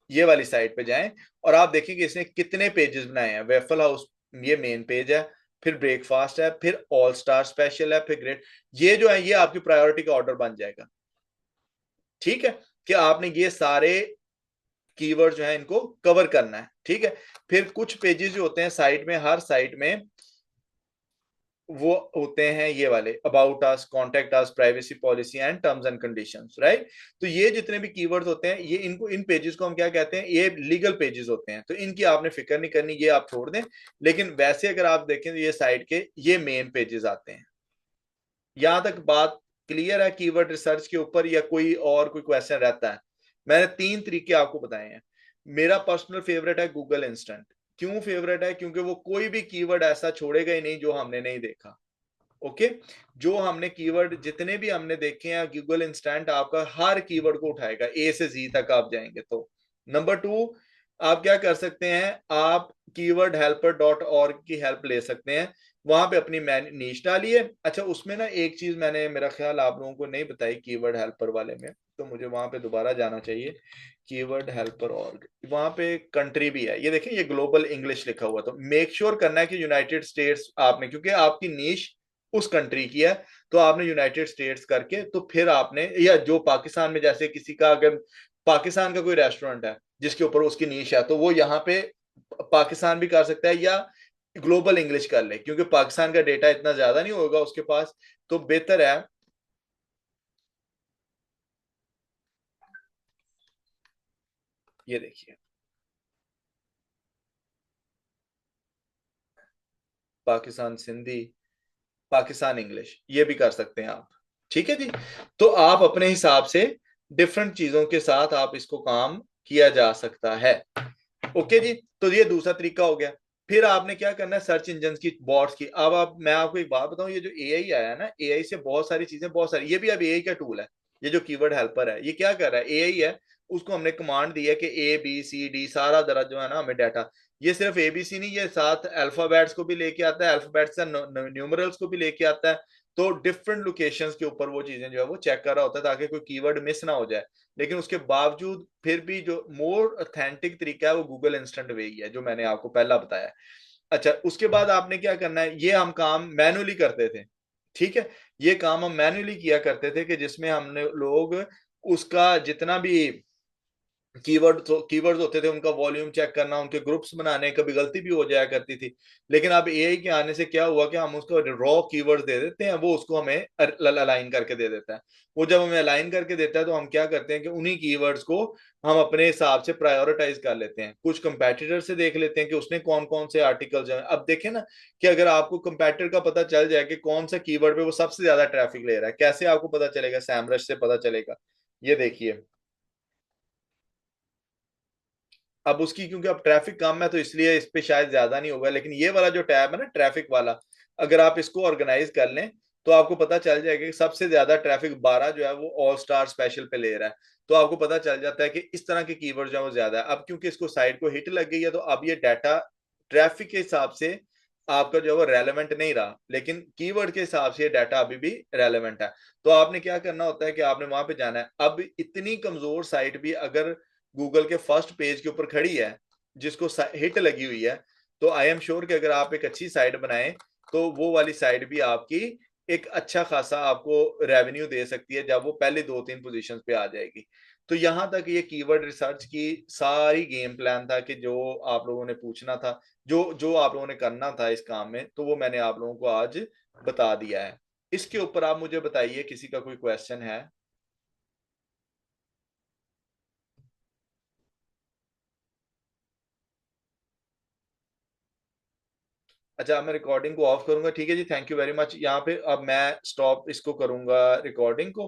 ये वाली साइट पे जाएं, और आप देखेंगे इसने कितने पेजेस बनाए हैं। वेफल हाउस, ये मेन पेज है, फिर ब्रेकफास्ट है, फिर ऑल स्टार स्पेशल है, फिर ग्रेट। ये जो है ये आपकी प्रायोरिटी का ऑर्डर बन जाएगा, ठीक है, कि आपने ये सारे कीवर्ड जो है इनको कवर करना है, ठीक है। फिर कुछ पेजेस जो होते हैं साइट में, हर साइट में वो होते हैं ये वाले, about us, contact us, privacy policy and terms and conditions, right. तो ये जितने भी कीवर्ड्स होते हैं, ये इनको, इन पेजेस को हम क्या कहते हैं, ये लीगल पेजेस होते हैं, तो इनकी आपने फिक्र नहीं करनी, ये आप छोड़ दें। लेकिन वैसे अगर आप देखें तो ये साइट के ये मेन पेजेस आते हैं। यहां तक बात क्लियर है कीवर्ड रिसर्च के ऊपर, या कोई और कोई क्वेश्चन रहता है? मैंने 3 तरीके आपको बताए हैं। मेरा पर्सनल फेवरेट है गूगल इंस्टेंट। क्यों फेवरेट है? क्योंकि वो कोई भी कीवर्ड ऐसा छोड़ेगा ही नहीं जो हमने नहीं देखा। ओके, जो हमने कीवर्ड जितने भी हमने देखे हैं, गूगल इंस्टेंट आपका हर कीवर्ड को उठाएगा, ए से जी तक आप जाएंगे तो। नंबर 2, आप क्या कर सकते हैं, आप कीवर्ड हेल्पर डॉट ऑर्ग की हेल्प ले सकते हैं। वहां पे अपनी नीश डालिए। अच्छा, उसमें ना एक चीज मैंने, मेरा ख्याल आप लोगों को नहीं बताई कीवर्ड हेल्पर वाले में, तो मुझे वहां पे दोबारा जाना चाहिए। कीवर्ड हेल्पर ऑर्ग, वहां पे कंट्री भी है, ये देखें, ये ग्लोबल इंग्लिश लिखा हुआ। तो मेक श्योर करना है कि यूनाइटेड स्टेट्स आपने, क्योंकि आपकी नीश उस कंट्री की है, तो आपने यूनाइटेड स्टेट्स करके, तो फिर आपने, या जो पाकिस्तान में, जैसे किसी का अगर पाकिस्तान का कोई रेस्टोरेंट है जिसके ऊपर उसकी नीश है, तो वो यहाँ पे पाकिस्तान भी कर सकता है, या ग्लोबल इंग्लिश कर ले, क्योंकि पाकिस्तान का डेटा इतना ज्यादा नहीं होगा उसके पास, तो बेहतर है। ये देखिए, पाकिस्तान सिंधी, पाकिस्तान इंग्लिश, ये भी कर सकते हैं आप, ठीक है जी। तो आप अपने हिसाब से डिफरेंट चीजों के साथ आप इसको काम किया जा सकता है। ओके जी, तो ये दूसरा तरीका हो गया। फिर आपने क्या करना है, सर्च इंजन की, बॉट्स की। अब आप, मैं आपको एक बात बताऊं, ये जो एआई आया है ना, एआई से बहुत सारी चीजें, बहुत सारी, ये भी अब एआई का टूल है। ये जो कीवर्ड हेल्पर है, ये क्या कर रहा है, एआई है, उसको हमने कमांड दी है कि ए बी सी डी सारा दरा जो है ना हमें डाटा, ये सिर्फ एबीसी नहीं, ये साथ अल्फाबेट्स को भी लेके आता है, अल्फाबेट्स से न्यूमरल्स को भी लेके आता है। तो डिफरेंट लोकेशंस के ऊपर वो चीजें जो है वो चेक कर रहा होता है, ताकि कोई कीवर्ड मिस ना हो जाए। लेकिन उसके बावजूद फिर भी जो मोर ऑथेंटिक तरीका है वो गूगल इंस्टेंट वे ही है, जो मैंने आपको पहला बताया। अच्छा, उसके बाद आपने क्या करना है, ये हम काम मैनुअली करते थे, ठीक है। ये काम हम मैनुअली किया करते थे, कि जिसमें हमने लोग उसका जितना भी कीवर्ड्स होते थे, उनका वॉल्यूम चेक करना, उनके ग्रुप्स बनाने, कभी गलती भी हो जाया करती थी। लेकिन अब एआई के आने से क्या हुआ कि हम उसको रॉ कीवर्ड्स दे देते हैं, वो उसको हमें अलाइन करके दे देता है। वो जब हमें अलाइन करके देता है तो हम क्या करते हैं कि उन्हीं कीवर्ड्स को हम अपने हिसाब से प्रायोरिटाइज कर लेते हैं। कुछ कंपेटिटर से देख लेते हैं कि उसने कौन कौन से आर्टिकल्स हैं। अब देखें ना कि अगर आपको कंपेटिटर का पता चल जाए कि कौन सा कीवर्ड पे वो सबसे ज्यादा ट्रैफिक ले रहा है, कैसे आपको पता चलेगा? सैमरश से पता चलेगा। ये देखिए, अब उसकी क्योंकि अब ट्रैफिक कम है तो इसलिए इस पे शायद ज्यादा नहीं होगा, लेकिन ये वाला जो टैब है ना ट्रैफिक वाला, अगर आप इसको ऑर्गेनाइज कर लें तो आपको पता चल जाएगा कि सबसे ज्यादा ट्रैफिक 12 जो है वो ऑल स्टार स्पेशल पे ले रहा है। तो आपको पता चल जाता है कि इस तरह के कीवर्ड जो है वो ज्यादा है। अब क्योंकि इसको साइट को हिट लग गई है तो अब ये डाटा ट्रैफिक के हिसाब से आपका जो है वो रेलेवेंट नहीं रहा, लेकिन कीवर्ड के हिसाब से ये डाटा अभी भी रेलेवेंट है। तो आपने क्या करना होता है कि आपने वहां पे जाना है। अब इतनी कमजोर साइट भी अगर गूगल के फर्स्ट पेज के ऊपर खड़ी है, जिसको हिट लगी हुई है, तो आई एम श्योर कि अगर आप एक अच्छी साइट बनाएं तो वो वाली साइट भी आपकी एक अच्छा खासा आपको रेवेन्यू दे सकती है जब वो पहले 2-3 पोजीशंस पे आ जाएगी। तो यहां तक ये कीवर्ड रिसर्च की सारी गेम प्लान था कि जो आप लोगों ने पूछना था, जो जो आप लोगों ने करना था इस काम में, तो वो मैंने आप लोगों को आज बता दिया है। इसके ऊपर आप मुझे बताइए, किसी का कोई क्वेश्चन है? अच्छा, मैं रिकॉर्डिंग को ऑफ करूंगा। ठीक है जी, थैंक यू वेरी मच। यहाँ पे अब मैं स्टॉप इसको करूंगा, रिकॉर्डिंग को।